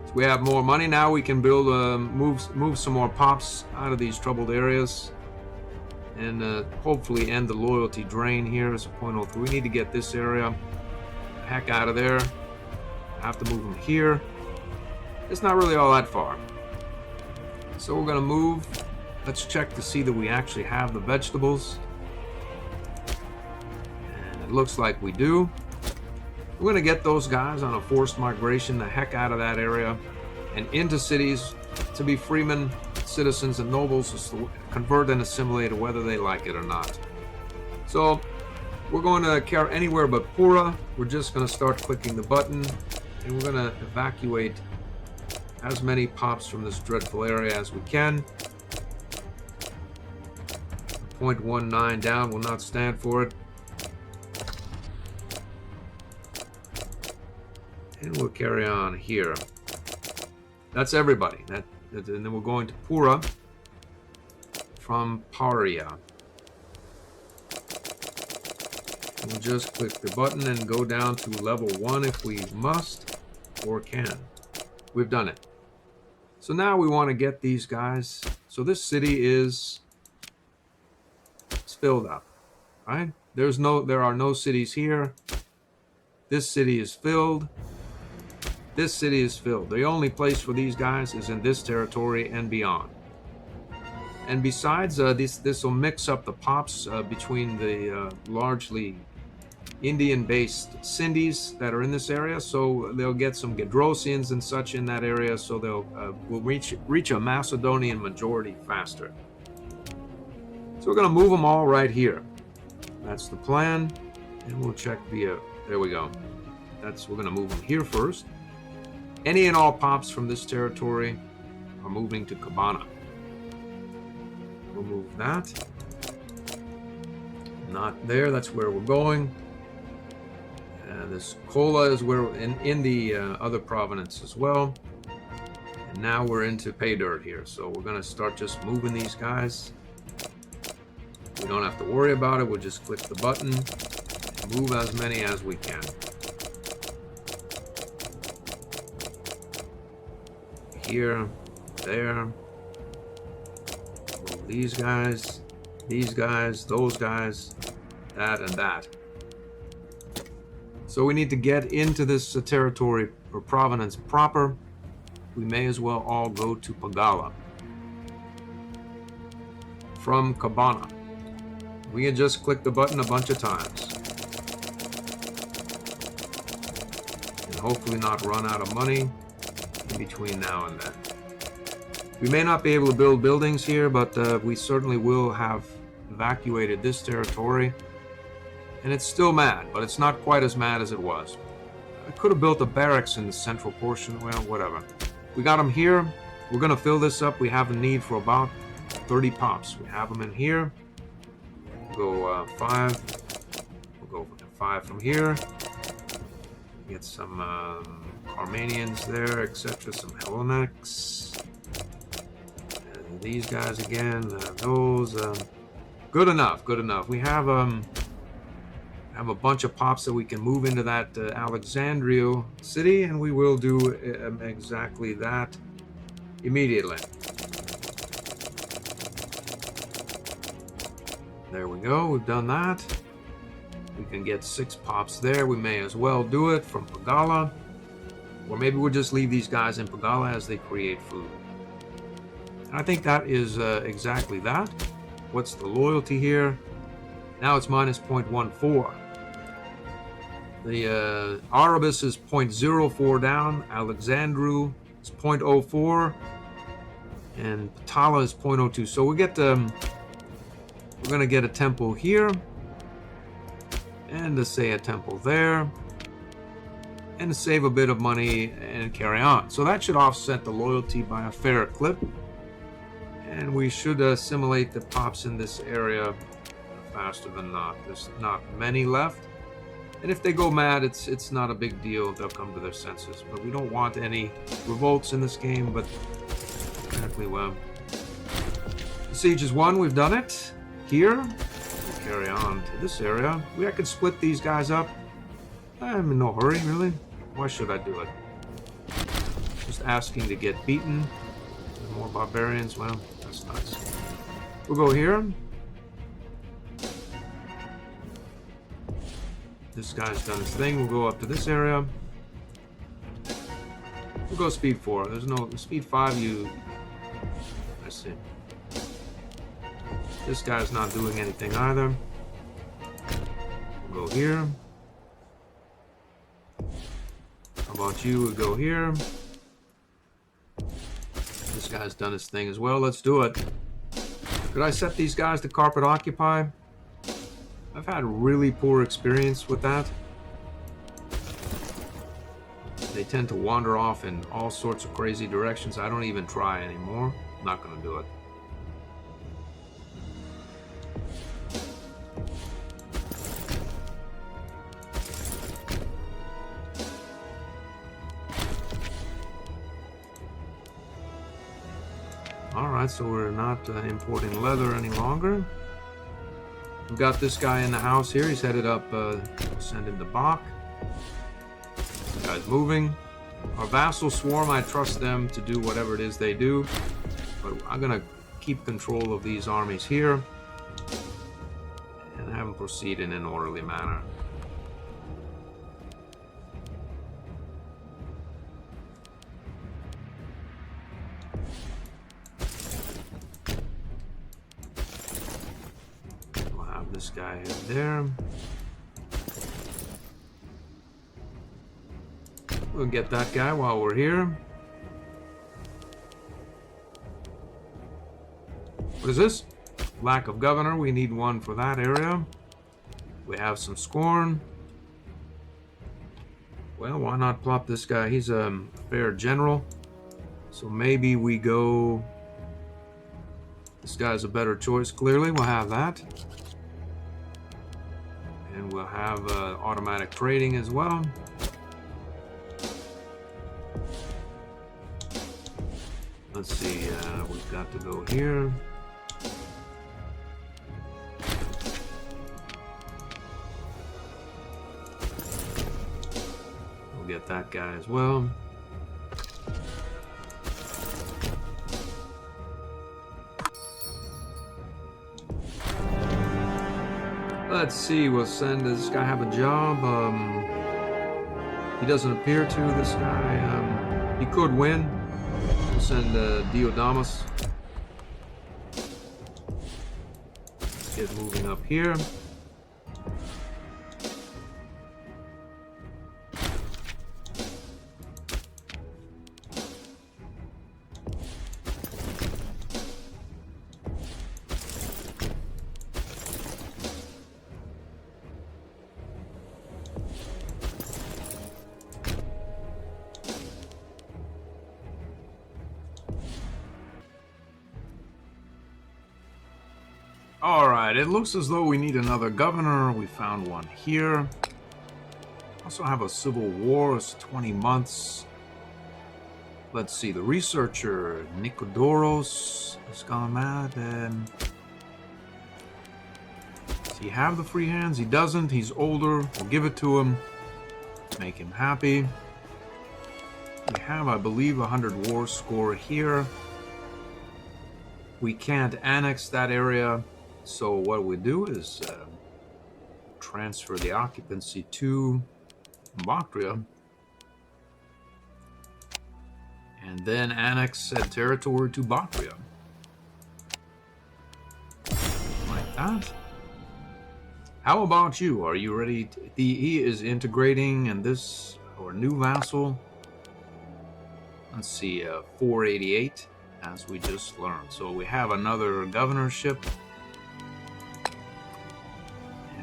So we have more money now. We can build, move some more pops out of these troubled areas. And hopefully end the loyalty drain here as a 0.03. We need to get this area the heck out of there. Have to move them here. It's not really all that far. So we're going to move. Let's check to see that we actually have the vegetables. And it looks like we do. We're going to get those guys on a forced migration the heck out of that area and into cities to be freemen, citizens, and nobles, to convert and assimilate whether they like it or not. So we're going to carry anywhere but Pura. We're just going to start clicking the button, and we're going to evacuate as many pops from this dreadful area as we can. 0.19 down will not stand for it. And we'll carry on here. That's everybody. And then we're going to Pura from Paria. We'll just click the button and go down to level 1 if we must or can. We've done it. So now we want to get these guys. So this city is filled up, right? There are no cities here. This city is filled. This city is filled. The only place for these guys is in this territory and beyond. And besides, this will mix up the pops between the largely Indian-based Sindhis that are in this area, so they'll get some Gedrosians and such in that area, so we'll reach a Macedonian majority faster. So we're going to move them all right here. That's the plan, and we'll check via. There we go. We're going to move them here first. Any and all pops from this territory are moving to Cabana. We'll move that. Not there. That's where we're going. This Kola is where in the other province as well. And now we're into pay dirt here. So we're going to start just moving these guys. We don't have to worry about it. We'll just click the button and move as many as we can. Here, there. Move these guys, those guys, that and that. So we need to get into this territory or province proper. We may as well all go to Pagala from Cabana. We can just click the button a bunch of times. And hopefully not run out of money in between now and then. We may not be able to build buildings here, but we certainly will have evacuated this territory. And it's still mad, but it's not quite as mad as it was. I could have built a barracks in the central portion. Well, whatever. We got them here. We're going to fill this up. We have a need for about 30 pops. We have them in here. We'll go 5. We'll go 5 from here. Get some Armenians there, etc. Some Hellenics. And these guys again. Those. Good enough. Good enough. We have a bunch of pops that we can move into that Alexandria city, and we will do exactly that immediately. There we go. We've done that. We can get 6 pops there. We may as well do it from Pagala. Or maybe we'll just leave these guys in Pagala as they create food. And I think that is exactly that. What's the loyalty here? Now it's minus 0.14. The Arabis is 0.04 down. Alexandru is 0.04. And Patala is 0.02. So we get we're going to get a temple here. And to say a temple there. And to save a bit of money and carry on. So that should offset the loyalty by a fair clip. And we should assimilate the pops in this area faster than not. There's not many left. And if they go mad, it's not a big deal. They'll come to their senses. But we don't want any revolts in this game, but apparently, well. The siege is won. We've done it. Here, we'll carry on to this area. I could split these guys up. I'm in no hurry, really. Why should I do it? Just asking to get beaten. More barbarians. Well, that's nice. We'll go here. This guy's done his thing. We'll go up to this area. We'll go speed 4. There's no speed 5. I see. This guy's not doing anything either. We'll go here. How about you? We'll go here. This guy's done his thing as well. Let's do it. Could I set these guys to carpet occupy? I've had really poor experience with that. They tend to wander off in all sorts of crazy directions. I don't even try anymore. I'm not going to do it. Alright, so we're not importing leather any longer. We've got this guy in the house here. He's headed up, send him to Bach. This guy's moving. Our vassal swarm, I trust them to do whatever it is they do. But I'm going to keep control of these armies here. And have them proceed in an orderly manner. This guy is there. We'll get that guy while we're here. What is this? Lack of governor. We need one for that area. We have some scorn. Well, why not plop this guy? He's a fair general. So maybe we go... This guy's a better choice, clearly. We'll have that. And we'll have automatic trading as well. Let's see, we've got to go here. We'll get that guy as well. Let's see, we'll send, does this guy have a job? He doesn't appear to, this guy. He could win. We'll send Diodamus. get moving up here. Alright, it looks as though we need another governor. We found one here. Also have a civil war. It's 20 months. Let's see, the researcher, Nikodoros, has gone mad. Does he have the free hands? He doesn't. He's older. We'll give it to him. Make him happy. We have, I believe, 100 war score here. We can't annex that area. So what we do is transfer the occupancy to Bactria and then annex said territory to Bactria. Like that. How about you? Are you ready? He is integrating, and this, our new vassal, let's see, 488, as we just learned. So we have another governorship.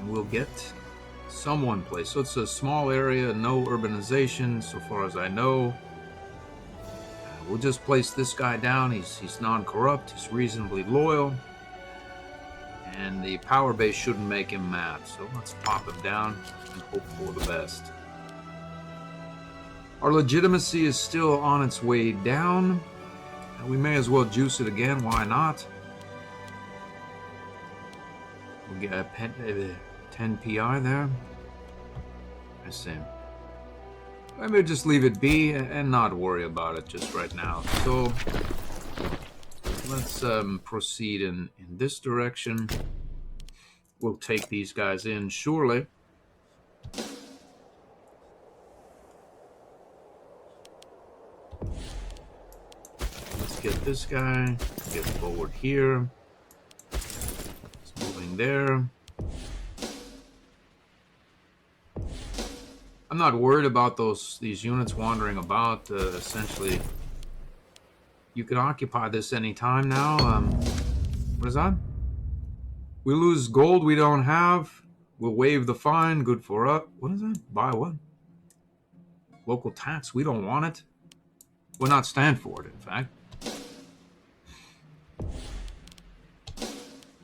We'll get someone place. So it's a small area, no urbanization so far as I know. We'll just place this guy down. He's non-corrupt, he's reasonably loyal, and the power base shouldn't make him mad. So let's pop him down and hope for the best. Our legitimacy is still on its way down. We may as well juice it again, why not? We'll get a 10 PI there. I see. Maybe just leave it be and not worry about it just right now. So let's proceed in this direction. We'll take these guys in surely. Let's get this guy, get forward here. It's moving there. I'm not worried about these units wandering about. Essentially, you can occupy this anytime now. What is that? We lose gold we don't have. We'll waive the fine. Good for us. What is that? Buy what? Local tax. We don't want it. We'll not stand for it, in fact.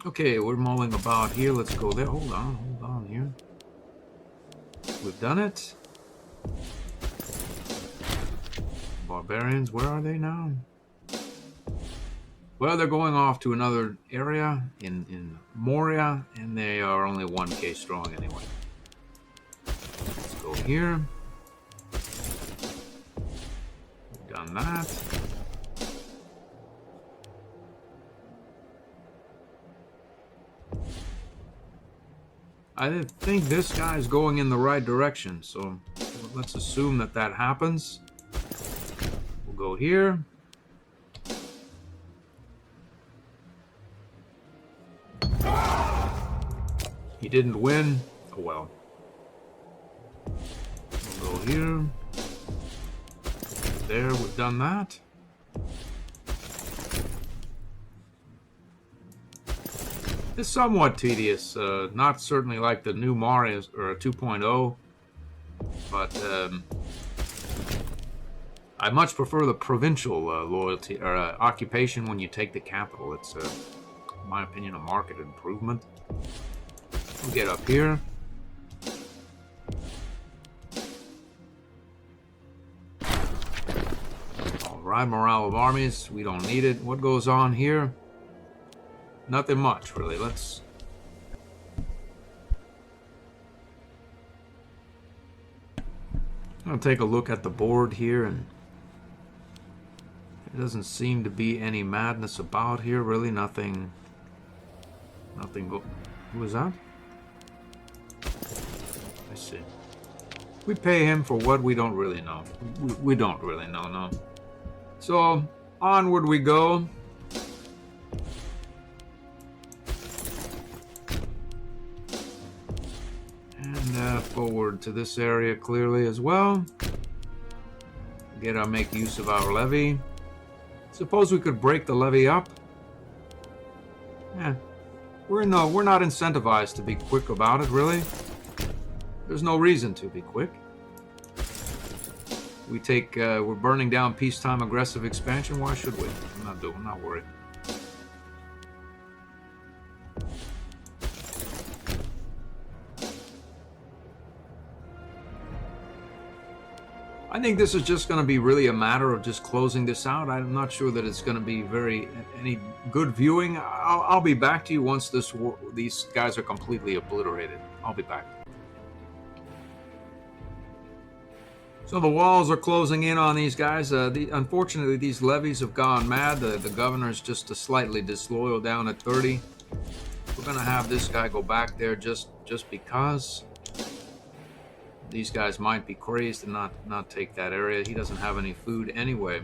Okay, we're mulling about here. Let's go there. Hold on here. We've done it. Barbarians, where are they now? Well, they're going off to another area in Moria, and they are only 1k strong anyway. Let's go here. We've done that. I think this guy's going in the right direction, so let's assume that happens. We'll go here. He didn't win. Oh well. We'll go here. There, we've done that. It's somewhat tedious, not certainly like the new Marius or 2.0, but I much prefer the provincial loyalty or occupation when you take the capital. It's, in my opinion, a market improvement. We'll get up here. All right, morale of armies. We don't need it. What goes on here? Nothing much, really. Let's... I'll take a look at the board here, and there doesn't seem to be any madness about here, really. Nothing go... Who is that? I see. We pay him for what we don't really know. We don't really know, no. So, onward we go. forward to this area clearly as well. Make use of our levy. Suppose we could break the levy up. Yeah, we're not incentivized to be quick about it, really. There's no reason to be quick. We're burning down peacetime aggressive expansion. Why should we? I'm not worried. I think this is just going to be really a matter of just closing this out. I'm not sure that it's going to be any good viewing. I'll be back to you once these guys are completely obliterated. I'll be back. So the walls are closing in on these guys. Unfortunately, these levies have gone mad. The governor's just slightly disloyal down at 30. We're going to have this guy go back there just because. These guys might be crazed and not take that area. He doesn't have any food anyway.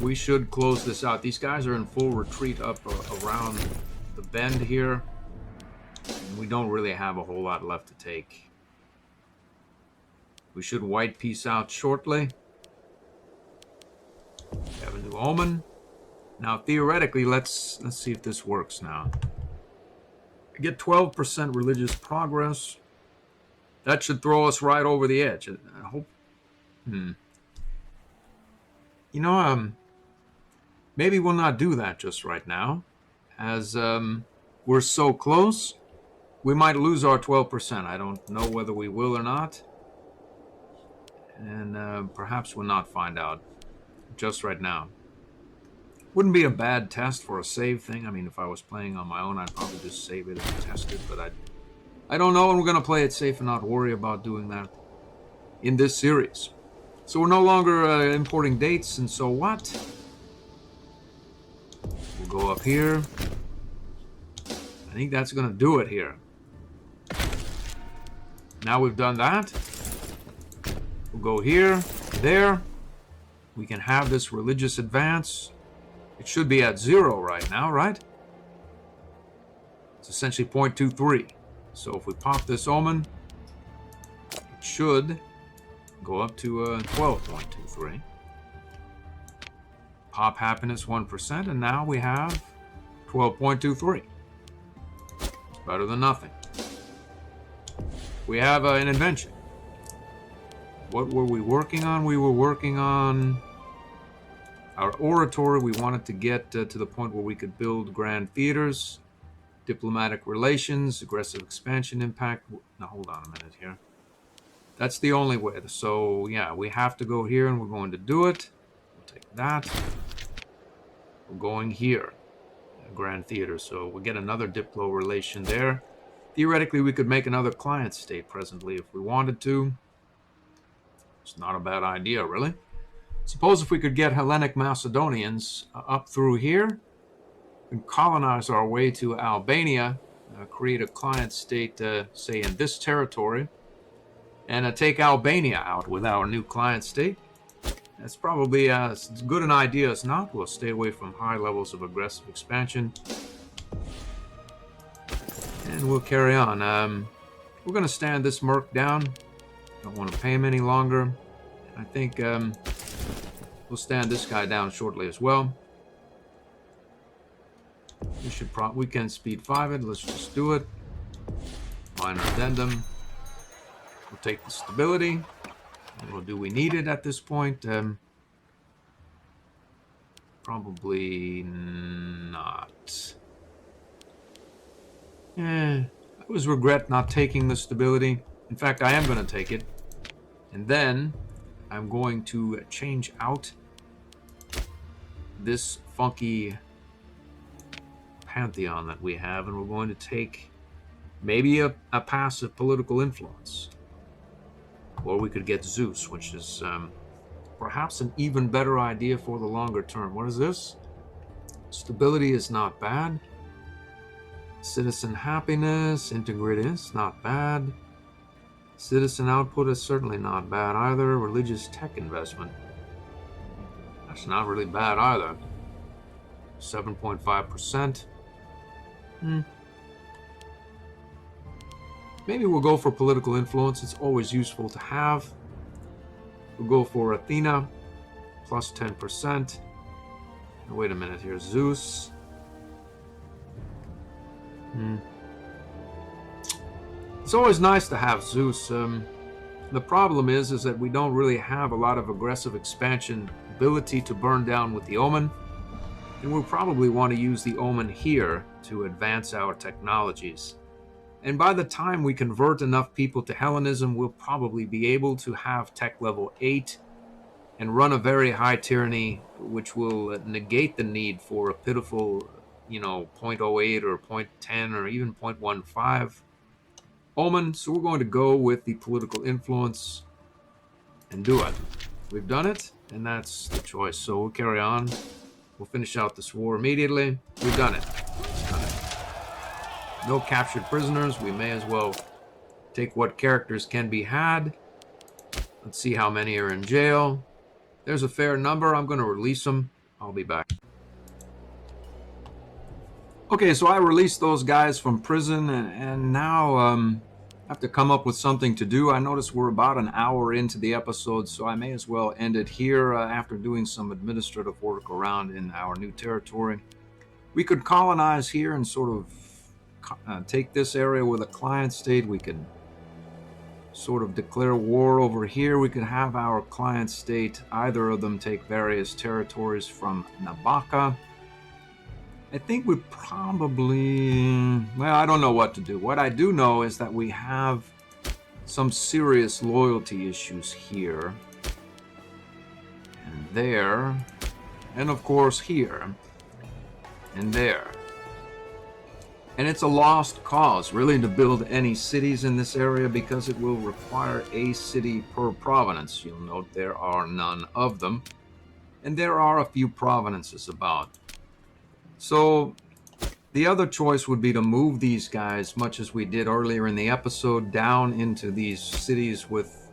We should close this out. These guys are in full retreat up around the bend here. And we don't really have a whole lot left to take. We should white peace out shortly. We have a new omen. Now, theoretically, let's see if this works now. I get 12% religious progress. That should throw us right over the edge. I hope. You know, maybe we'll not do that just right now. As we're so close, we might lose our 12%. I don't know whether we will or not. And perhaps we'll not find out just right now. Wouldn't be a bad test for a save thing. I mean, if I was playing on my own, I'd probably just save it and test it. But I don't know, and we're going to play it safe and not worry about doing that in this series. So we're no longer importing dates, and so what? We'll go up here. I think that's going to do it here. Now we've done that. We'll go here, there. We can have this religious advance. It should be at 0 right now, right? It's essentially 0.23. So if we pop this omen, it should go up to 12.23. Pop happiness 1%, and now we have 12.23. It's better than nothing. We have an invention. What were we working on? We were working on our oratory. We wanted to get to the point where we could build grand theaters, diplomatic relations, aggressive expansion impact. Now, hold on a minute here. That's the only way. So, yeah, we have to go here, and we're going to do it. We'll take that. We're going here, grand theater. So we'll get another diplo relation there. Theoretically, we could make another client state presently if we wanted to. It's not a bad idea, really. Suppose if we could get Hellenic Macedonians up through here and colonize our way to Albania, create a client state, say, in this territory, and take Albania out with our new client state. That's probably as good an idea as not. We'll stay away from high levels of aggressive expansion. And we'll carry on. We're going to stand this merc down. Don't want to pay him any longer. I think we'll stand this guy down shortly as well. We can speed 5 it. Let's just do it. Minor addendum. We'll take the stability. Well, do we need it at this point? Probably not. I always regret not taking the stability. In fact, I am going to take it. And then I'm going to change out this funky pantheon that we have, and we're going to take maybe a passive political influence. Or we could get Zeus, which is perhaps an even better idea for the longer term. What is this? Stability is not bad. Citizen happiness, integritous, not bad. Citizen output is certainly not bad either. Religious tech investment, that's not really bad either. 7.5%. Maybe we'll go for political influence. It's always useful to have. We'll go for Athena, plus 10%. Wait a minute here. Zeus. It's always nice to have Zeus. The problem is that we don't really have a lot of aggressive expansion ability to burn down with the Omen. And we'll probably want to use the Omen here to advance our technologies. And by the time we convert enough people to Hellenism, we'll probably be able to have tech level 8 and run a very high tyranny, which will negate the need for a pitiful, 0.08 or 0.10 or even 0.15 Omen. So we're going to go with the political influence and do it. We've done it, and that's the choice. So we'll carry on. We'll finish out this war immediately. We've done it. No captured prisoners. We may as well take what characters can be had. Let's see how many are in jail. There's a fair number. I'm going to release them. I'll be back. Okay, so I released those guys from prison, and now I have to come up with something to do. I notice we're about an hour into the episode, so I may as well end it here after doing some administrative work around in our new territory. We could colonize here and sort of take this area with a client state. We could sort of declare war over here. We could have our client state, either of them, take various territories from Nabaka. I think we probably, well, I don't know what to do. What I do know is that we have some serious loyalty issues here and there, and of course here and there. And it's a lost cause, really, to build any cities in this area because it will require a city per province. You'll note there are none of them, and there are a few provinces about. So the other choice would be to move these guys, much as we did earlier in the episode, down into these cities with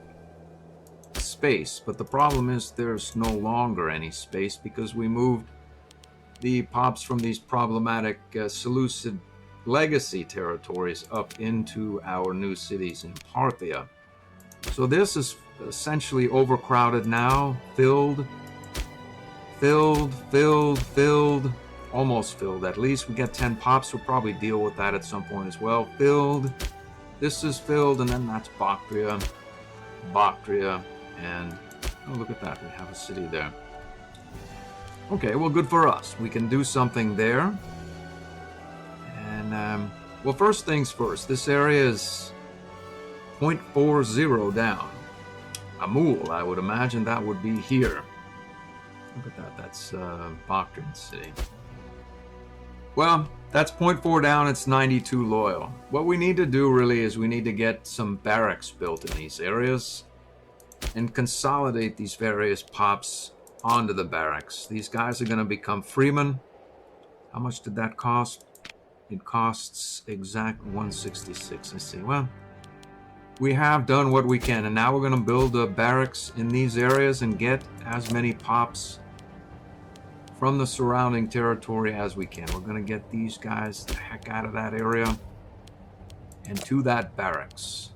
space. But the problem is there's no longer any space because we moved the pops from these problematic Seleucid legacy territories up into our new cities in Parthia. So this is essentially overcrowded now, filled, almost filled. At least we get 10 pops. We'll probably deal with that at some point as well. Filled, this is filled, and then that's Bactria, and oh, look at that, we have a city there. Okay, well, good for us. We can do something there. And, well, first things first, this area is 0.40 down. Amul, I would imagine that would be here. Look at that, that's Bactrian City. Well, that's 0.4 down, it's 92 loyal. What we need to do really is we need to get some barracks built in these areas and consolidate these various pops onto the barracks. These guys are going to become freemen. How much did that cost? It costs exact 166. I see. Well, we have done what we can, and now we're going to build barracks in these areas and get as many pops from the surrounding territory as we can. We're going to get these guys the heck out of that area and to that barracks.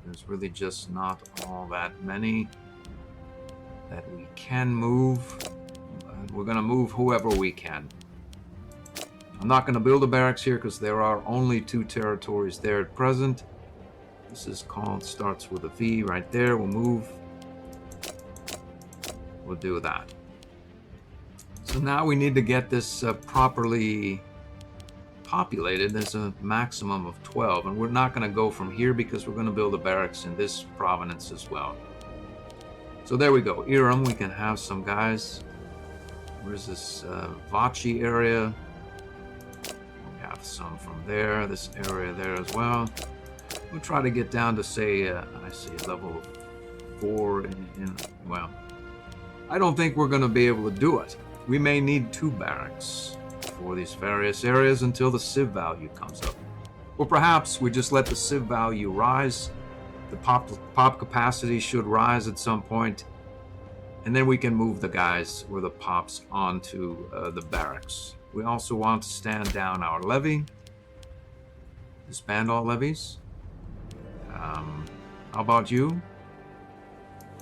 There's really just not all that many that we can move. We're going to move whoever we can. I'm not going to build a barracks here because there are only 2 territories there at present. This is called, starts with a V right there. We'll move. We'll do that. So now we need to get this properly populated. There's a maximum of 12, and we're not going to go from here because we're going to build a barracks in this province as well. So there we go. Iram, we can have some guys. Where's this Vachi area? We have some from there, this area there as well. We'll try to get down to, say, I see level 4 well, I don't think we're going to be able to do it. We may need 2 barracks for these various areas until the civ value comes up. Or perhaps we just let the civ value rise. The pop capacity should rise at some point, and then we can move the guys or the pops onto the barracks. We also want to stand down our levy. Disband all levies. How about you?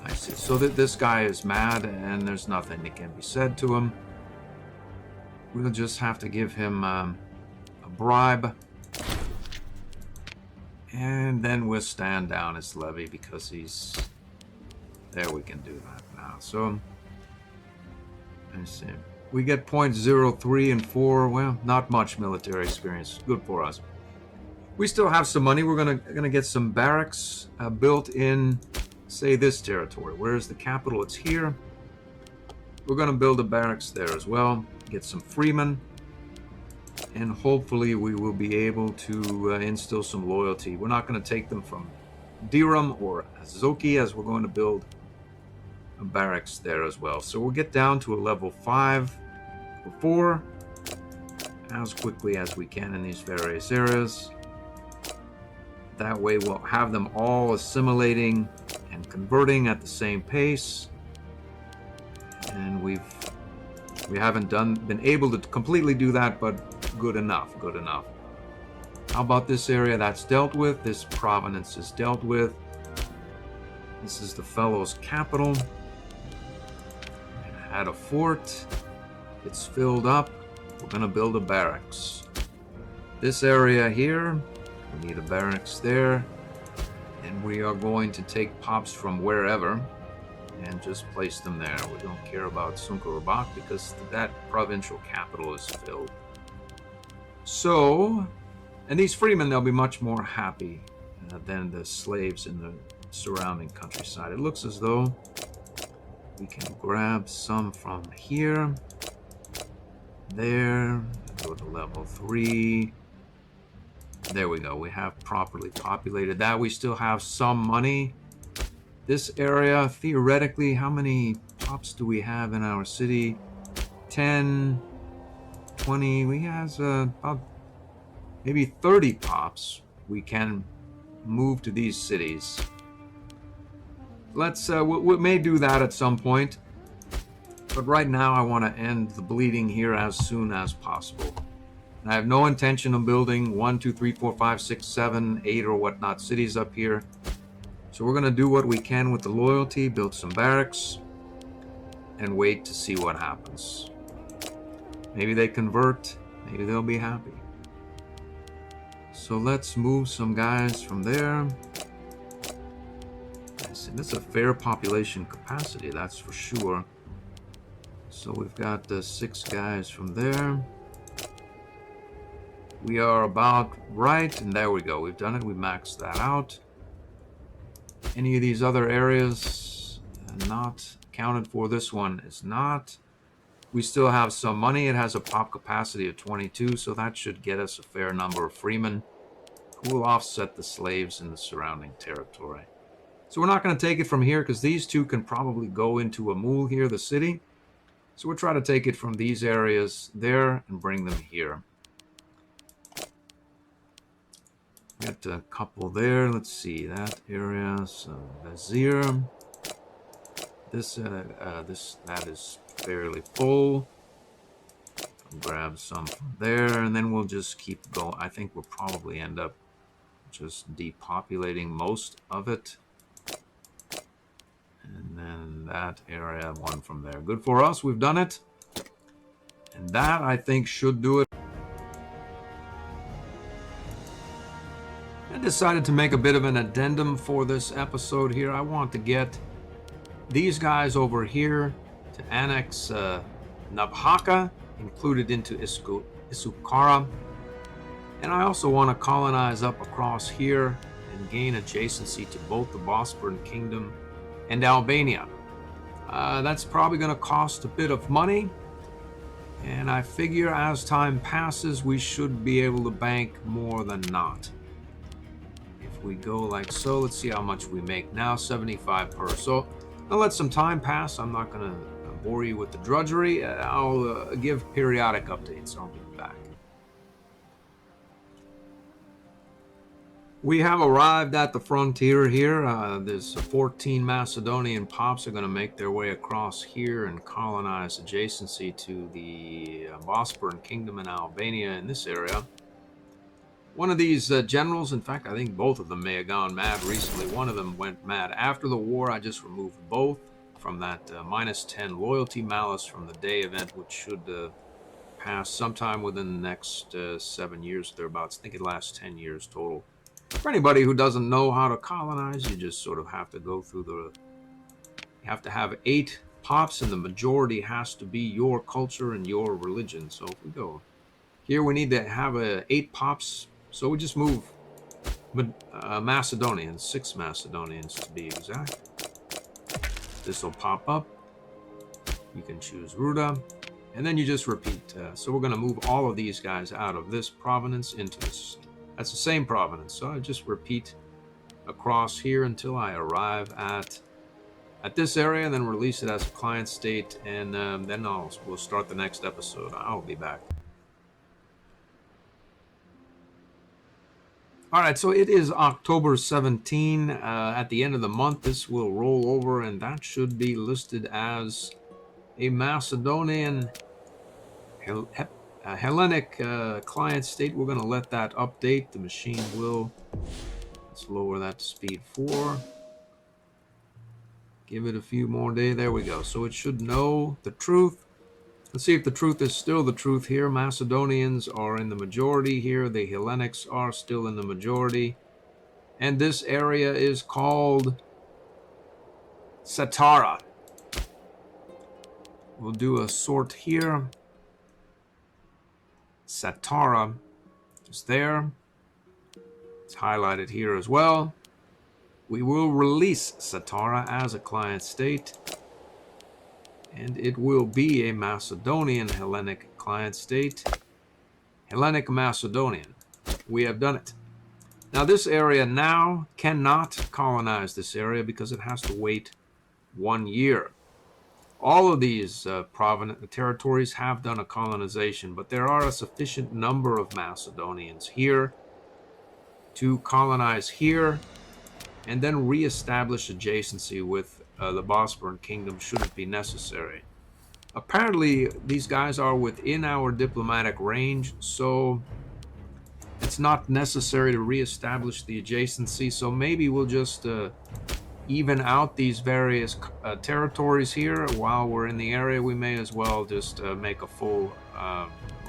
I see. So that this guy is mad and there's nothing that can be said to him. We'll just have to give him a bribe. And then we'll stand down his levy because he's... There, we can do that now. So, let's see. We get 0.03 and 4. Well, not much military experience. Good for us. We still have some money. We're gonna get some barracks built in, say, this territory. Where's the capital? It's here. We're gonna build a barracks there as well. Get some freemen. And hopefully we will be able to instill some loyalty. We're not going to take them from Diram or Azoki, as we're going to build a barracks there as well. So we'll get down to a level 5 or 4 as quickly as we can in these various areas. That way we'll have them all assimilating and converting at the same pace. And we haven't been able to completely do that, but good enough. How about this area? That's dealt with. This province is dealt with. This is the fellow's capital. It had a fort. It's filled up. We're going to build a barracks. This area here, we need a barracks there. And we are going to take pops from wherever and just place them there. We don't care about Sunkurabak because that provincial capital is filled. So, and these freemen, they'll be much more happy than the slaves in the surrounding countryside. It looks as though we can grab some from here, there, go to level 3. There we go. We have properly populated that. We still have some money. This area, theoretically, how many pops do we have in our city? 10, 20. We have about maybe 30 pops. We can move to these cities. Let's we may do that at some point, but right now I want to end the bleeding here as soon as possible. And I have no intention of building 1, 2, 3, 4, 5, 6, 7, 8 or whatnot cities up here. So we're going to do what we can with the loyalty, build some barracks, and wait to see what happens. Maybe they convert, maybe they'll be happy. So let's move some guys from there. This is a fair population capacity, that's for sure. So we've got 6 guys from there. We are about right, and there we go. We've done it. We maxed that out. Any of these other areas not accounted for? This one is not. We still have some money. It has a pop capacity of 22, so that should get us a fair number of freemen who will offset the slaves in the surrounding territory. So we're not going to take it from here because these two can probably go into Amul here, the city. So we'll try to take it from these areas there and bring them here. Got a couple there. Let's see that area. So Vazir. That is fairly full. I'll grab some from there, and then we'll just keep going. I think we'll probably end up just depopulating most of it. And then that area, one from there. Good for us. We've done it. And that, I think, should do it. I decided to make a bit of an addendum for this episode here. I want to get these guys over here to annex Nabhaka, included into Isukara. And I also want to colonize up across here and gain adjacency to both the Bosporan Kingdom and Albania. That's probably going to cost a bit of money. And I figure as time passes, we should be able to bank more than not. If we go like so, let's see how much we make now, 75 per. So I'll let some time pass. I'm not going to bore you with the drudgery. I'll give periodic updates. I'll be back. We have arrived at the frontier here. There's 14 Macedonian pops are going to make their way across here and colonize adjacency to the Bosporan Kingdom in Albania in this area. One of these generals, in fact, I think both of them may have gone mad recently. One of them went mad. After the war, I just removed both from that -10 loyalty malice from the day event, which should pass sometime within the next 7 years, thereabouts. I think it lasts 10 years total. For anybody who doesn't know how to colonize, you just sort of have to go through you have to have 8 pops, and the majority has to be your culture and your religion. So if we go here, we need to have 8 pops. So we just move Macedonians, 6 Macedonians to be exact. This will pop up. You can choose Ruda, and then you just repeat. So we're going to move all of these guys out of this province into this. That's the same province. So I just repeat across here until I arrive at this area, and then release it as a client state, and then we'll start the next episode. I'll be back. All right, so it is October 17. At the end of the month, this will roll over, and that should be listed as a Macedonian Hellenic client state. We're going to let that update. The machine will. Let's lower that to speed 4. Give it a few more days. There we go. So it should know the truth. Let's see if the truth is still the truth here. Macedonians are in the majority here. The Hellenics are still in the majority. And this area is called Satara. We'll do a sort here. Satara is there. It's highlighted here as well. We will release Satara as a client state. And it will be a Macedonian Hellenic client state. Hellenic Macedonian. We have done it. Now this area now cannot colonize this area because it has to wait 1 year. All of these territories have done a colonization, but there are a sufficient number of Macedonians here to colonize here and then reestablish adjacency with the Bosporan Kingdom should it be necessary. Apparently, these guys are within our diplomatic range, so it's not necessary to reestablish the adjacency. So maybe we'll just even out these various territories here while we're in the area. We may as well just make a full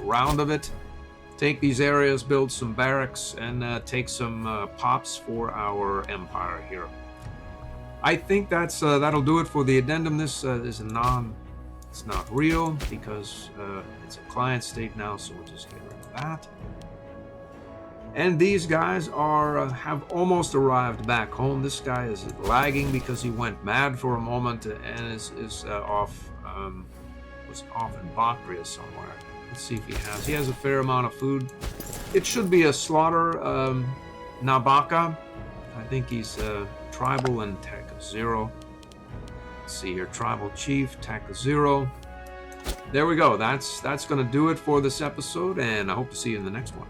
round of it. Take these areas, build some barracks, and take some pops for our empire here. I think that'll do it for the addendum. This is it's not real because it's a client state now, so we'll just get rid of that. And these guys have almost arrived back home. This guy is lagging because he went mad for a moment and is off was off in Bactria somewhere. Let's see if he has a fair amount of food. It should be a slaughter. Nabaka, I think he's tribal and tech 0. Let's see here, tribal chief, tech 0. There we go. That's going to do it for this episode, and I hope to see you in the next one.